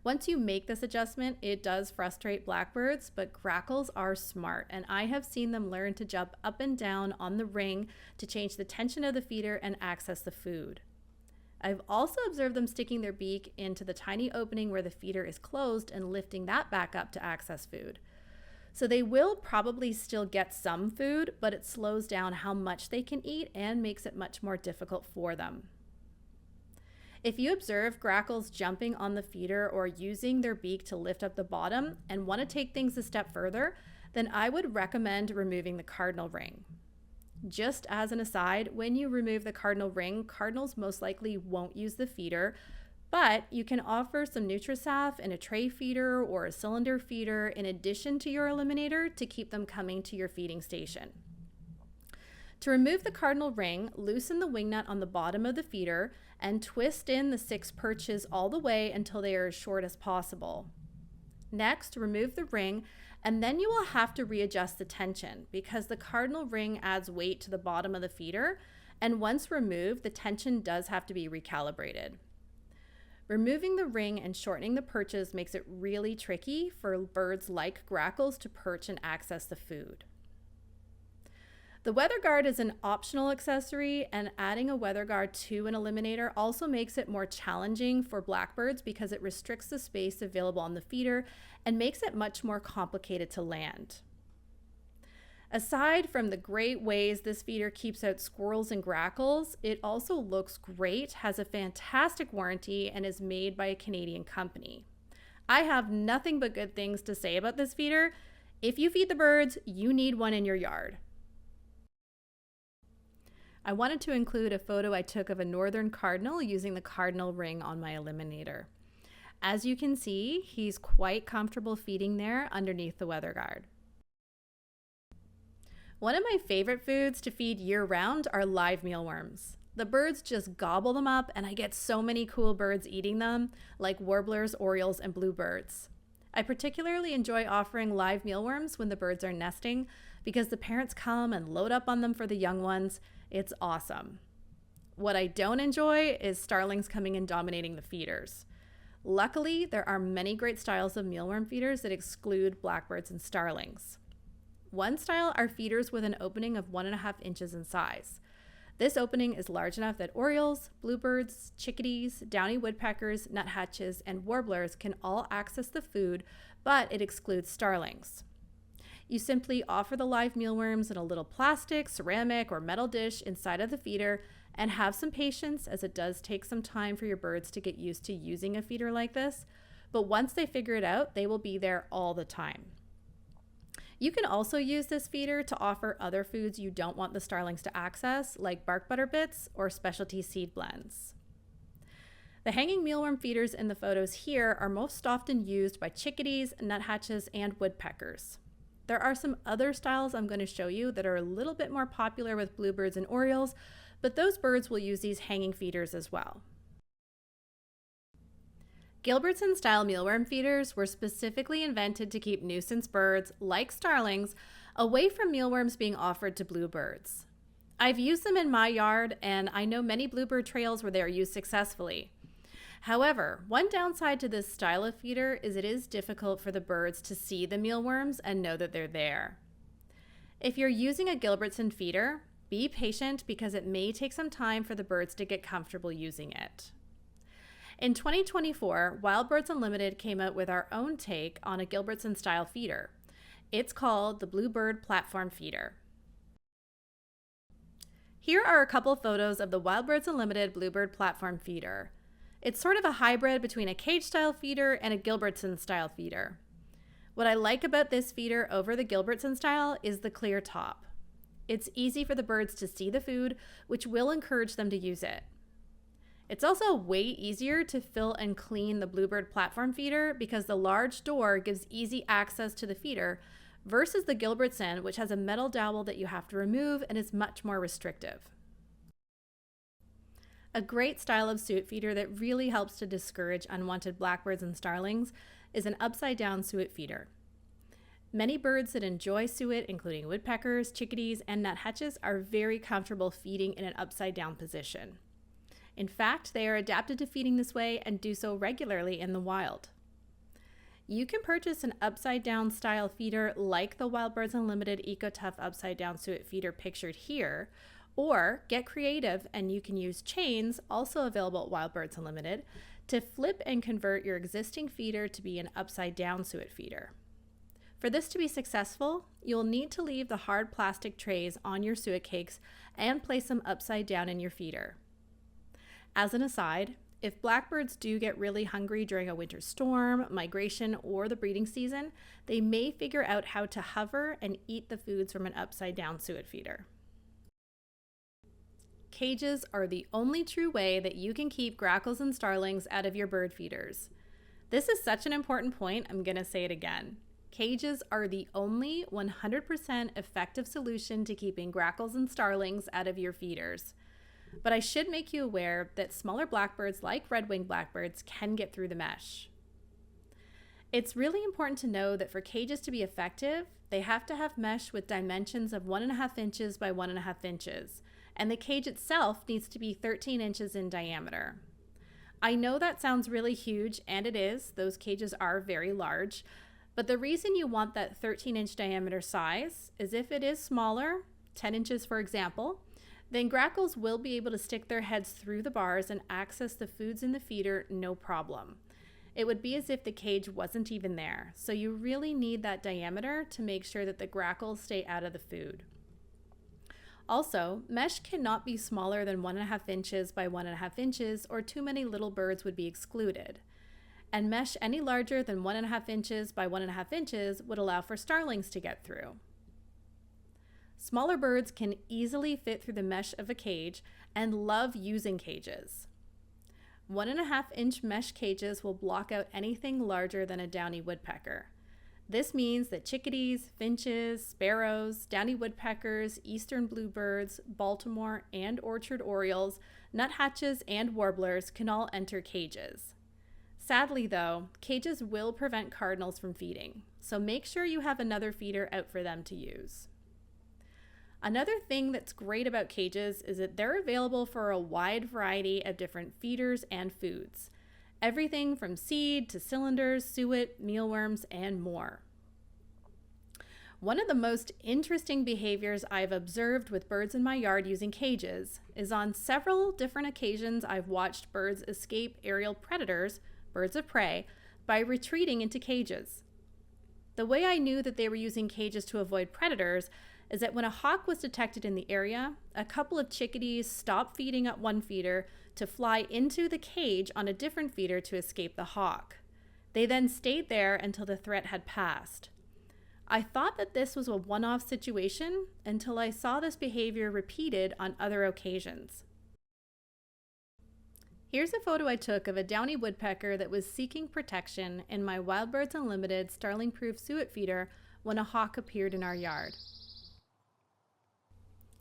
Once you make this adjustment, it does frustrate blackbirds, but grackles are smart, and I have seen them learn to jump up and down on the ring to change the tension of the feeder and access the food. I've also observed them sticking their beak into the tiny opening where the feeder is closed and lifting that back up to access food. So they will probably still get some food, but it slows down how much they can eat and makes it much more difficult for them. If you observe grackles jumping on the feeder or using their beak to lift up the bottom and want to take things a step further, then I would recommend removing the cardinal ring. Just as an aside, when you remove the cardinal ring, cardinals most likely won't use the feeder, but you can offer some Nutrisaf in a tray feeder or a cylinder feeder in addition to your eliminator to keep them coming to your feeding station. To remove the cardinal ring, loosen the wing nut on the bottom of the feeder and twist in the 6 perches all the way until they are as short as possible. Next, remove the ring, and then you will have to readjust the tension because the cardinal ring adds weight to the bottom of the feeder, and once removed, the tension does have to be recalibrated. Removing the ring and shortening the perches makes it really tricky for birds like grackles to perch and access the food. The weather guard is an optional accessory, and adding a weather guard to an eliminator also makes it more challenging for blackbirds because it restricts the space available on the feeder and makes it much more complicated to land. Aside from the great ways this feeder keeps out squirrels and grackles, it also looks great, has a fantastic warranty, and is made by a Canadian company. I have nothing but good things to say about this feeder. If you feed the birds, you need one in your yard. I wanted to include a photo I took of a northern cardinal using the cardinal ring on my eliminator. As you can see, he's quite comfortable feeding there underneath the weather guard. One of my favorite foods to feed year-round are live mealworms. The birds just gobble them up, and I get so many cool birds eating them, like warblers, orioles, and bluebirds. I particularly enjoy offering live mealworms when the birds are nesting because the parents come and load up on them for the young ones. It's awesome. What I don't enjoy is starlings coming and dominating the feeders. Luckily, there are many great styles of mealworm feeders that exclude blackbirds and starlings. One style are feeders with an opening of 1.5 inches in size. This opening is large enough that orioles, bluebirds, chickadees, downy woodpeckers, nuthatches, and warblers can all access the food, but it excludes starlings. You simply offer the live mealworms in a little plastic, ceramic, or metal dish inside of the feeder and have some patience, as it does take some time for your birds to get used to using a feeder like this, but once they figure it out, they will be there all the time. You can also use this feeder to offer other foods you don't want the starlings to access, like bark butter bits or specialty seed blends. The hanging mealworm feeders in the photos here are most often used by chickadees, nuthatches, and woodpeckers. There are some other styles I'm going to show you that are a little bit more popular with bluebirds and orioles, but those birds will use these hanging feeders as well. Gilbertson-style mealworm feeders were specifically invented to keep nuisance birds, like starlings, away from mealworms being offered to bluebirds. I've used them in my yard, and I know many bluebird trails where they are used successfully. However, one downside to this style of feeder is it is difficult for the birds to see the mealworms and know that they're there. If you're using a Gilbertson feeder, be patient because it may take some time for the birds to get comfortable using it. In 2024, Wild Birds Unlimited came out with our own take on a Gilbertson style feeder. It's called the Bluebird Platform Feeder. Here are a couple photos of the Wild Birds Unlimited Bluebird Platform Feeder. It's sort of a hybrid between a cage-style feeder and a Gilbertson-style feeder. What I like about this feeder over the Gilbertson style is the clear top. It's easy for the birds to see the food, which will encourage them to use it. It's also way easier to fill and clean the Bluebird Platform Feeder because the large door gives easy access to the feeder versus the Gilbertson, which has a metal dowel that you have to remove and is much more restrictive. A great style of suet feeder that really helps to discourage unwanted blackbirds and starlings is an upside-down suet feeder. Many birds that enjoy suet, including woodpeckers, chickadees, and nuthatches, are very comfortable feeding in an upside-down position. In fact, they are adapted to feeding this way and do so regularly in the wild. You can purchase an upside-down style feeder like the Wild Birds Unlimited EcoTough upside-down suet feeder pictured here, or get creative and you can use chains, also available at Wild Birds Unlimited, to flip and convert your existing feeder to be an upside-down suet feeder. For this to be successful, you'll need to leave the hard plastic trays on your suet cakes and place them upside down in your feeder. As an aside, if blackbirds do get really hungry during a winter storm, migration, or the breeding season, they may figure out how to hover and eat the foods from an upside-down suet feeder. Cages are the only true way that you can keep grackles and starlings out of your bird feeders. This is such an important point, I'm going to say it again. Cages are the only 100% effective solution to keeping grackles and starlings out of your feeders. But I should make you aware that smaller blackbirds like red-winged blackbirds can get through the mesh. It's really important to know that for cages to be effective, they have to have mesh with dimensions of 1.5 inches by 1.5 inches, and the cage itself needs to be 13 inches in diameter. I know that sounds really huge, and it is. Those cages are very large, but the reason you want that 13-inch diameter size is if it is smaller, 10 inches for example, then grackles will be able to stick their heads through the bars and access the foods in the feeder no problem. It would be as if the cage wasn't even there, so you really need that diameter to make sure that the grackles stay out of the food. Also, mesh cannot be smaller than 1.5 inches by 1.5 inches or too many little birds would be excluded. And mesh any larger than 1.5 inches by 1.5 inches would allow for starlings to get through. Smaller birds can easily fit through the mesh of a cage and love using cages. 1.5-inch mesh cages will block out anything larger than a downy woodpecker. This means that chickadees, finches, sparrows, downy woodpeckers, eastern bluebirds, Baltimore and orchard orioles, nuthatches, and warblers can all enter cages. Sadly though, cages will prevent cardinals from feeding, so make sure you have another feeder out for them to use. Another thing that's great about cages is that they're available for a wide variety of different feeders and foods. Everything from seed to cylinders, suet, mealworms, and more. One of the most interesting behaviors I've observed with birds in my yard using cages is on several different occasions I've watched birds escape aerial predators, birds of prey, by retreating into cages. The way I knew that they were using cages to avoid predators is that when a hawk was detected in the area, a couple of chickadees stopped feeding at one feeder to fly into the cage on a different feeder to escape the hawk. They then stayed there until the threat had passed. I thought that this was a one-off situation until I saw this behavior repeated on other occasions. Here's a photo I took of a downy woodpecker that was seeking protection in my Wildbirds Unlimited starling-proof suet feeder when a hawk appeared in our yard.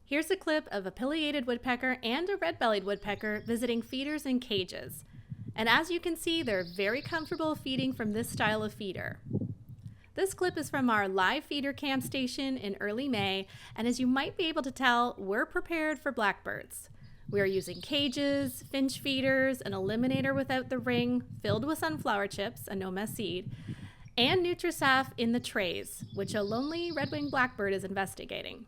Here's a clip of a pileated woodpecker and a red-bellied woodpecker visiting feeders in cages. And as you can see, they're very comfortable feeding from this style of feeder. This clip is from our live feeder cam station in early May, and as you might be able to tell, we're prepared for blackbirds. We are using cages, finch feeders, an eliminator without the ring, filled with sunflower chips, a no-mess seed, and Nutrisaf in the trays, which a lonely red-winged blackbird is investigating.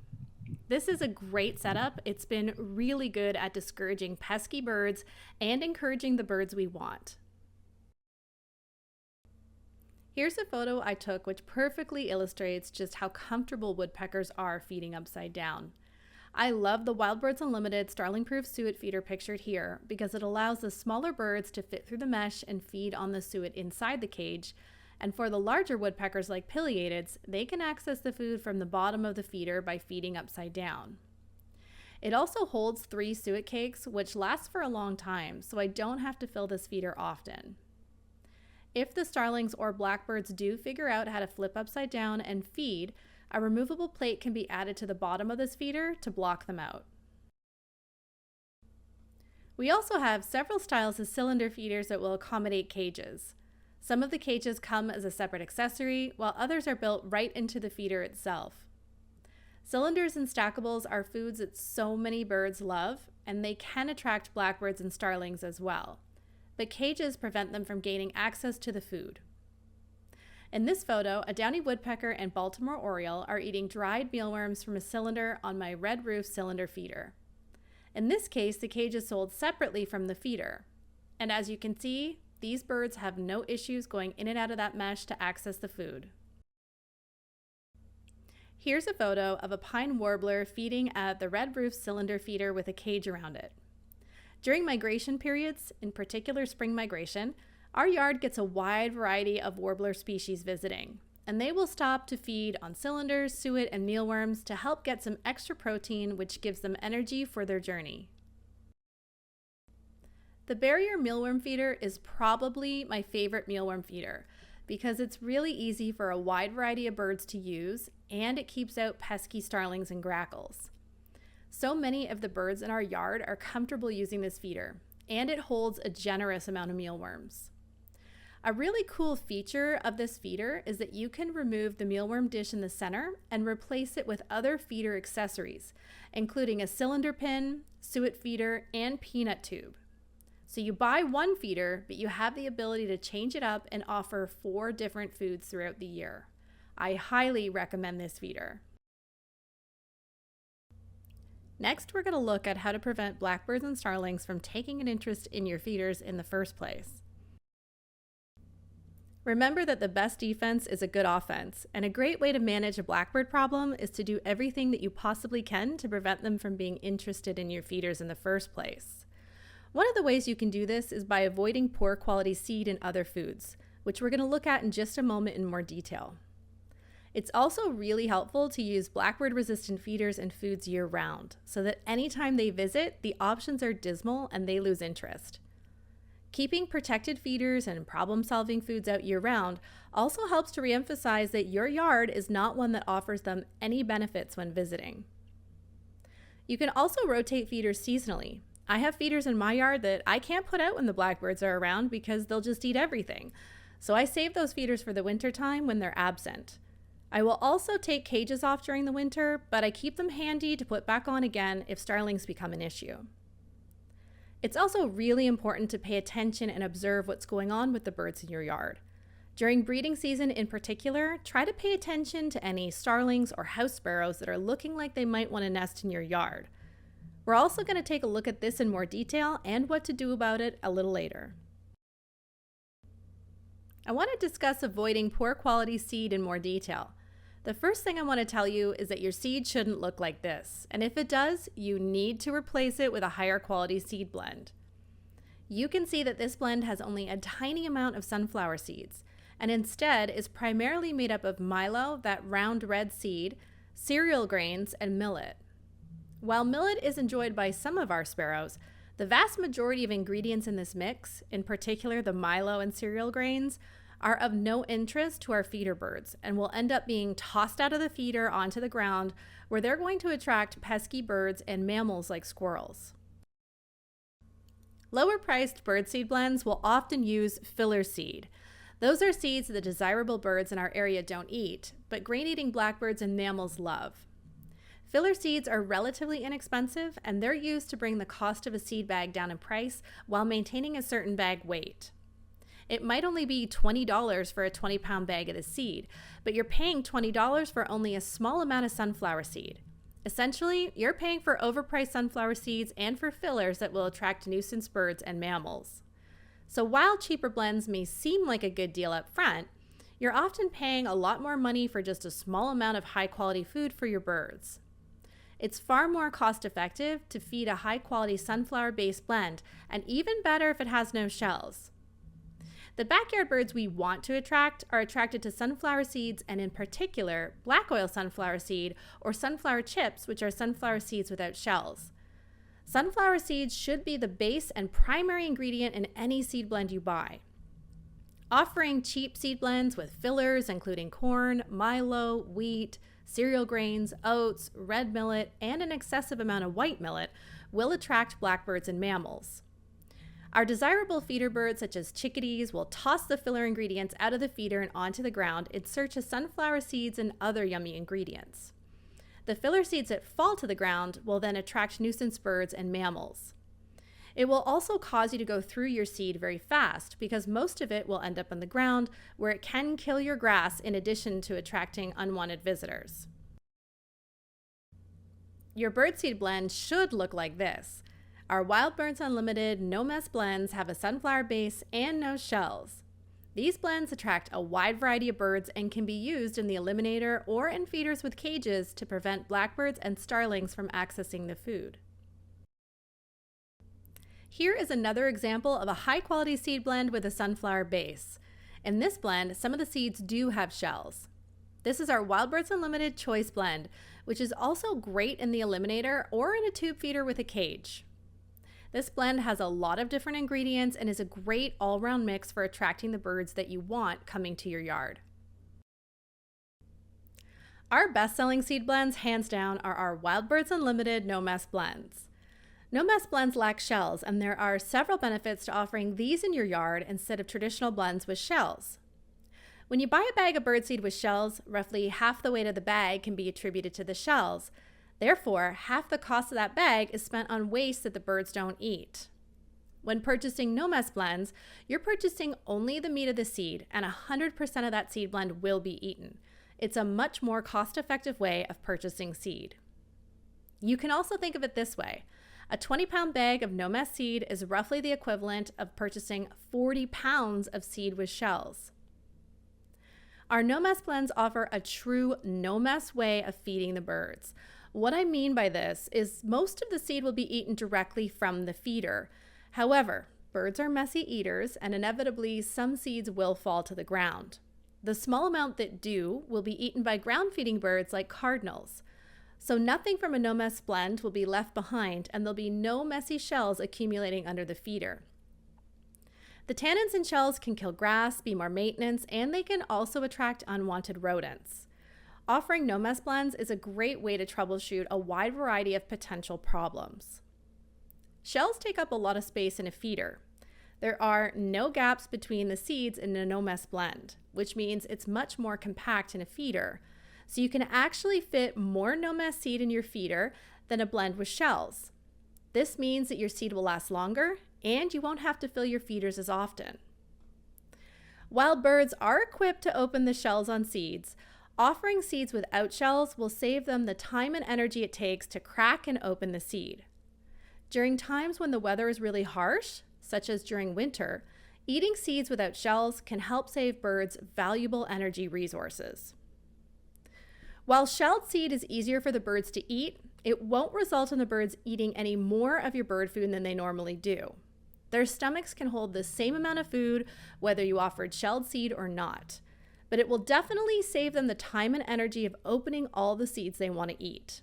This is a great setup. It's been really good at discouraging pesky birds and encouraging the birds we want. Here's a photo I took which perfectly illustrates just how comfortable woodpeckers are feeding upside down. I love the Wildbirds Unlimited starling-proof suet feeder pictured here because it allows the smaller birds to fit through the mesh and feed on the suet inside the cage. And for the larger woodpeckers like pileatids, they can access the food from the bottom of the feeder by feeding upside down. It also holds 3 suet cakes, which lasts for a long time, so I don't have to fill this feeder often. If the starlings or blackbirds do figure out how to flip upside down and feed, a removable plate can be added to the bottom of this feeder to block them out. We also have several styles of cylinder feeders that will accommodate cages. Some of the cages come as a separate accessory, while others are built right into the feeder itself. Cylinders and stackables are foods that so many birds love, and they can attract blackbirds and starlings as well. But cages prevent them from gaining access to the food. In this photo, a downy woodpecker and Baltimore oriole are eating dried mealworms from a cylinder on my red roof cylinder feeder. In this case, the cage is sold separately from the feeder. And as you can see, these birds have no issues going in and out of that mesh to access the food. Here's a photo of a pine warbler feeding at the red roof cylinder feeder with a cage around it. During migration periods, in particular spring migration, our yard gets a wide variety of warbler species visiting, and they will stop to feed on cylinders, suet, and mealworms to help get some extra protein, which gives them energy for their journey. The barrier mealworm feeder is probably my favorite mealworm feeder because it's really easy for a wide variety of birds to use, and it keeps out pesky starlings and grackles. So many of the birds in our yard are comfortable using this feeder, and it holds a generous amount of mealworms. A really cool feature of this feeder is that you can remove the mealworm dish in the center and replace it with other feeder accessories, including a cylinder pin, suet feeder, and peanut tube. So you buy one feeder, but you have the ability to change it up and offer 4 different foods throughout the year. I highly recommend this feeder. Next, we're going to look at how to prevent blackbirds and starlings from taking an interest in your feeders in the first place. Remember that the best defense is a good offense, and a great way to manage a blackbird problem is to do everything that you possibly can to prevent them from being interested in your feeders in the first place. One of the ways you can do this is by avoiding poor quality seed and other foods, which we're going to look at in just a moment in more detail. It's also really helpful to use blackbird resistant feeders and foods year round, so that anytime they visit, the options are dismal and they lose interest. Keeping protected feeders and problem-solving foods out year-round also helps to reemphasize that your yard is not one that offers them any benefits when visiting. You can also rotate feeders seasonally. I have feeders in my yard that I can't put out when the blackbirds are around because they'll just eat everything. So I save those feeders for the winter time when they're absent. I will also take cages off during the winter, but I keep them handy to put back on again if starlings become an issue. It's also really important to pay attention and observe what's going on with the birds in your yard. During breeding season in particular, try to pay attention to any starlings or house sparrows that are looking like they might want to nest in your yard. We're also going to take a look at this in more detail and what to do about it a little later. I want to discuss avoiding poor quality seed in more detail. The first thing I want to tell you is that your seed shouldn't look like this, and if it does, you need to replace it with a higher quality seed blend. You can see that this blend has only a tiny amount of sunflower seeds, and instead is primarily made up of milo, that round red seed, cereal grains, and millet. While millet is enjoyed by some of our sparrows, the vast majority of ingredients in this mix, in particular the milo and cereal grains, are of no interest to our feeder birds and will end up being tossed out of the feeder onto the ground, where they're going to attract pesky birds and mammals like squirrels. Lower-priced birdseed blends will often use filler seed. Those are seeds that the desirable birds in our area don't eat, but grain-eating blackbirds and mammals love. Filler seeds are relatively inexpensive, and they're used to bring the cost of a seed bag down in price while maintaining a certain bag weight. It might only be $20 for a 20-pound bag of the seed, but you're paying $20 for only a small amount of sunflower seed. Essentially, you're paying for overpriced sunflower seeds and for fillers that will attract nuisance birds and mammals. So while cheaper blends may seem like a good deal up front, you're often paying a lot more money for just a small amount of high-quality food for your birds. It's far more cost-effective to feed a high-quality sunflower-based blend, and even better if it has no shells. The backyard birds we want to attract are attracted to sunflower seeds, and in particular, black oil sunflower seed or sunflower chips, which are sunflower seeds without shells. Sunflower seeds should be the base and primary ingredient in any seed blend you buy. Offering cheap seed blends with fillers including corn, milo, wheat, cereal grains, oats, red millet, and an excessive amount of white millet will attract blackbirds and mammals. Our desirable feeder birds, such as chickadees, will toss the filler ingredients out of the feeder and onto the ground in search of sunflower seeds and other yummy ingredients. The filler seeds that fall to the ground will then attract nuisance birds and mammals. It will also cause you to go through your seed very fast because most of it will end up on the ground, where it can kill your grass in addition to attracting unwanted visitors. Your birdseed blend should look like this. Our Wild Birds Unlimited no-mess blends have a sunflower base and no shells. These blends attract a wide variety of birds and can be used in the eliminator or in feeders with cages to prevent blackbirds and starlings from accessing the food. Here is another example of a high-quality seed blend with a sunflower base. In this blend, some of the seeds do have shells. This is our Wild Birds Unlimited Choice Blend, which is also great in the eliminator or in a tube feeder with a cage. This blend has a lot of different ingredients and is a great all-round mix for attracting the birds that you want coming to your yard. Our best-selling seed blends, hands down, are our Wild Birds Unlimited no-mess blends. No-mess blends lack shells, and there are several benefits to offering these in your yard instead of traditional blends with shells. When you buy a bag of birdseed with shells, roughly half the weight of the bag can be attributed to the shells. Therefore, half the cost of that bag is spent on waste that the birds don't eat. When purchasing no-mess blends, you're purchasing only the meat of the seed, and 100% of that seed blend will be eaten. It's a much more cost-effective way of purchasing seed. You can also think of it this way. A 20-pound bag of no-mess seed is roughly the equivalent of purchasing 40 pounds of seed with shells. Our no-mess blends offer a true no-mess way of feeding the birds. What I mean by this is most of the seed will be eaten directly from the feeder. However, birds are messy eaters, and inevitably some seeds will fall to the ground. The small amount that do will be eaten by ground-feeding birds like cardinals. So nothing from a no-mess blend will be left behind, and there'll be no messy shells accumulating under the feeder. The tannins in shells can kill grass, be more maintenance, and they can also attract unwanted rodents. Offering no-mess blends is a great way to troubleshoot a wide variety of potential problems. Shells take up a lot of space in a feeder. There are no gaps between the seeds in a no-mess blend, which means it's much more compact in a feeder. So you can actually fit more no-mess seed in your feeder than a blend with shells. This means that your seed will last longer and you won't have to fill your feeders as often. While birds are equipped to open the shells on seeds, offering seeds without shells will save them the time and energy it takes to crack and open the seed. During times when the weather is really harsh, such as during winter, eating seeds without shells can help save birds valuable energy resources. While shelled seed is easier for the birds to eat, it won't result in the birds eating any more of your bird food than they normally do. Their stomachs can hold the same amount of food whether you offered shelled seed or not, but it will definitely save them the time and energy of opening all the seeds they want to eat.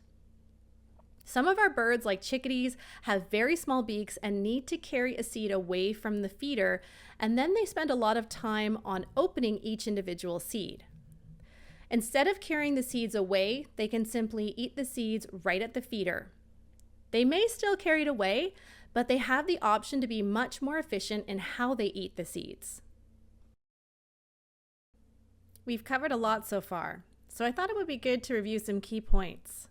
Some of our birds, like chickadees, have very small beaks and need to carry a seed away from the feeder, and then they spend a lot of time on opening each individual seed. Instead of carrying the seeds away, they can simply eat the seeds right at the feeder. They may still carry it away, but they have the option to be much more efficient in how they eat the seeds. We've covered a lot so far, so I thought it would be good to review some key points.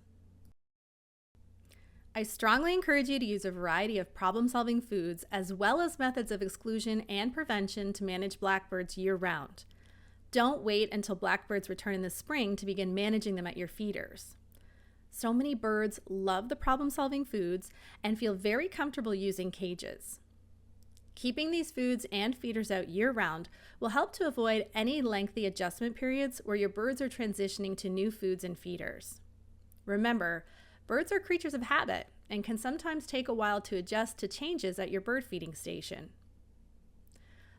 I strongly encourage you to use a variety of problem-solving foods as well as methods of exclusion and prevention to manage blackbirds year-round. Don't wait until blackbirds return in the spring to begin managing them at your feeders. So many birds love the problem-solving foods and feel very comfortable using cages. Keeping these foods and feeders out year-round will help to avoid any lengthy adjustment periods where your birds are transitioning to new foods and feeders. Remember, birds are creatures of habit and can sometimes take a while to adjust to changes at your bird feeding station.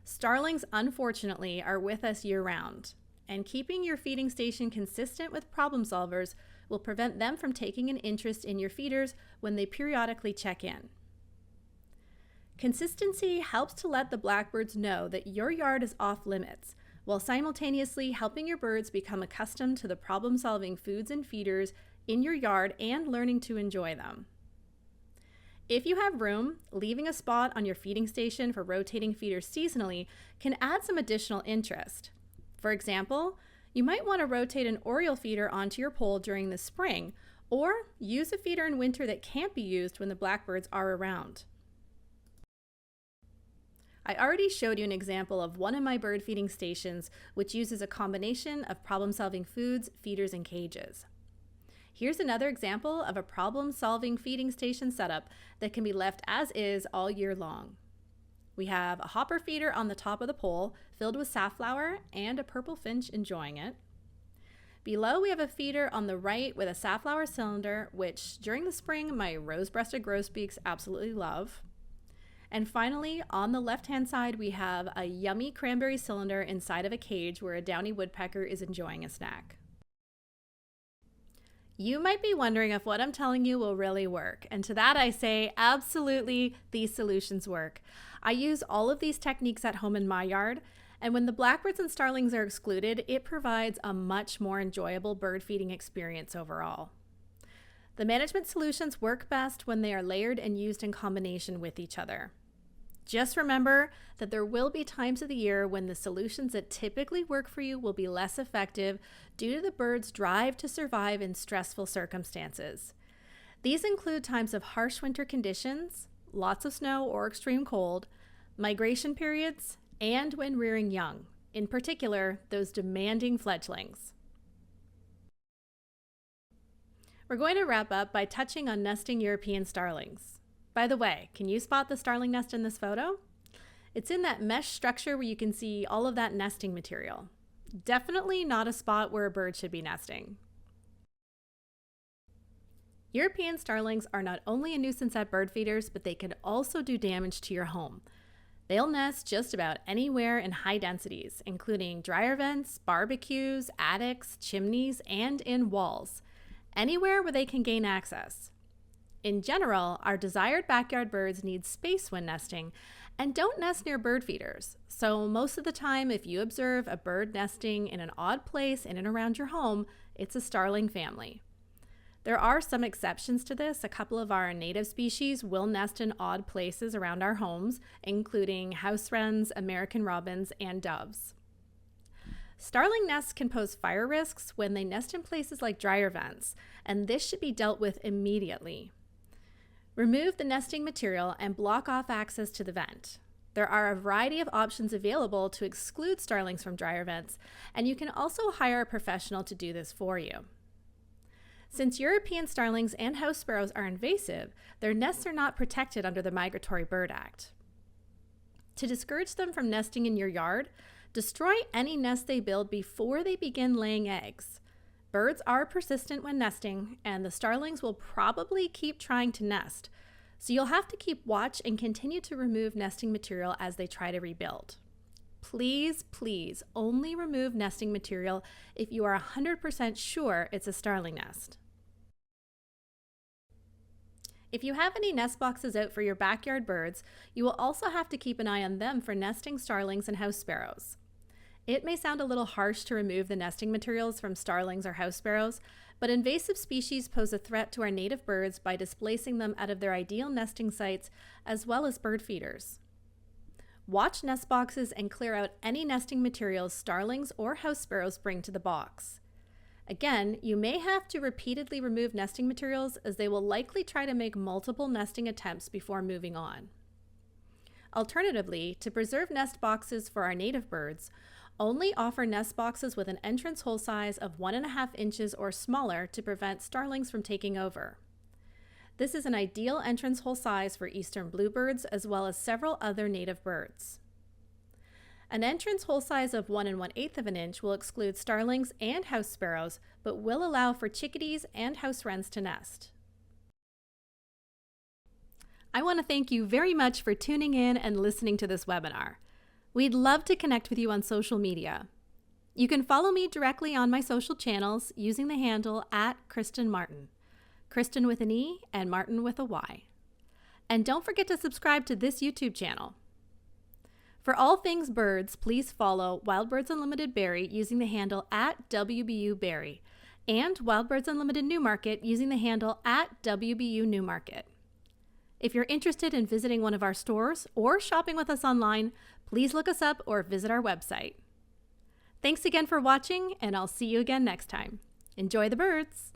Starlings, unfortunately, are with us year-round, and keeping your feeding station consistent with problem solvers will prevent them from taking an interest in your feeders when they periodically check in. Consistency helps to let the blackbirds know that your yard is off limits, while simultaneously helping your birds become accustomed to the problem-solving foods and feeders in your yard and learning to enjoy them. If you have room, leaving a spot on your feeding station for rotating feeders seasonally can add some additional interest. For example, you might want to rotate an oriole feeder onto your pole during the spring, or use a feeder in winter that can't be used when the blackbirds are around. I already showed you an example of one of my bird feeding stations, which uses a combination of problem-solving foods, feeders, and cages. Here's another example of a problem-solving feeding station setup that can be left as is all year long. We have a hopper feeder on the top of the pole filled with safflower and a purple finch enjoying it. Below, we have a feeder on the right with a safflower cylinder, which during the spring my rose-breasted grosbeaks absolutely love. And finally, on the left-hand side, we have a yummy cranberry cylinder inside of a cage where a downy woodpecker is enjoying a snack. You might be wondering if what I'm telling you will really work, and to that I say, absolutely, these solutions work. I use all of these techniques at home in my yard, and when the blackbirds and starlings are excluded, it provides a much more enjoyable bird feeding experience overall. The management solutions work best when they are layered and used in combination with each other. Just remember that there will be times of the year when the solutions that typically work for you will be less effective due to the bird's drive to survive in stressful circumstances. These include times of harsh winter conditions, lots of snow or extreme cold, migration periods, and when rearing young, in particular, those demanding fledglings. We're going to wrap up by touching on nesting European starlings. By the way, can you spot the starling nest in this photo? It's in that mesh structure where you can see all of that nesting material. Definitely not a spot where a bird should be nesting. European starlings are not only a nuisance at bird feeders, but they can also do damage to your home. They'll nest just about anywhere in high densities, including dryer vents, barbecues, attics, chimneys, and in walls. Anywhere where they can gain access. In general, our desired backyard birds need space when nesting and don't nest near bird feeders. So most of the time, if you observe a bird nesting in an odd place in and around your home, it's a starling family. There are some exceptions to this. A couple of our native species will nest in odd places around our homes, including house wrens, American robins, and doves. Starling nests can pose fire risks when they nest in places like dryer vents, and this should be dealt with immediately. Remove the nesting material and block off access to the vent. There are a variety of options available to exclude starlings from dryer vents, and you can also hire a professional to do this for you. Since European starlings and house sparrows are invasive, their nests are not protected under the Migratory Bird Act. To discourage them from nesting in your yard, destroy any nest they build before they begin laying eggs. Birds are persistent when nesting, and the starlings will probably keep trying to nest. So you'll have to keep watch and continue to remove nesting material as they try to rebuild. Please, please only remove nesting material if you are 100% sure it's a starling nest. If you have any nest boxes out for your backyard birds, you will also have to keep an eye on them for nesting starlings and house sparrows. It may sound a little harsh to remove the nesting materials from starlings or house sparrows, but invasive species pose a threat to our native birds by displacing them out of their ideal nesting sites as well as bird feeders. Watch nest boxes and clear out any nesting materials starlings or house sparrows bring to the box. Again, you may have to repeatedly remove nesting materials as they will likely try to make multiple nesting attempts before moving on. Alternatively, to preserve nest boxes for our native birds, only offer nest boxes with an entrance hole size of 1.5 inches or smaller to prevent starlings from taking over. This is an ideal entrance hole size for eastern bluebirds as well as several other native birds. An entrance hole size of 1 1/8 of an inch will exclude starlings and house sparrows, but will allow for chickadees and house wrens to nest. I want to thank you very much for tuning in and listening to this webinar. We'd love to connect with you on social media. You can follow me directly on my social channels using the handle @KristenMartin. Kristen with an E and Martin with a Y. And don't forget to subscribe to this YouTube channel. For all things birds, please follow Wild Birds Unlimited Barrie using the handle @WBUBarrie and Wild Birds Unlimited Newmarket using the handle @WBUNewmarket. If you're interested in visiting one of our stores or shopping with us online, please look us up or visit our website. Thanks again for watching, and I'll see you again next time. Enjoy the birds!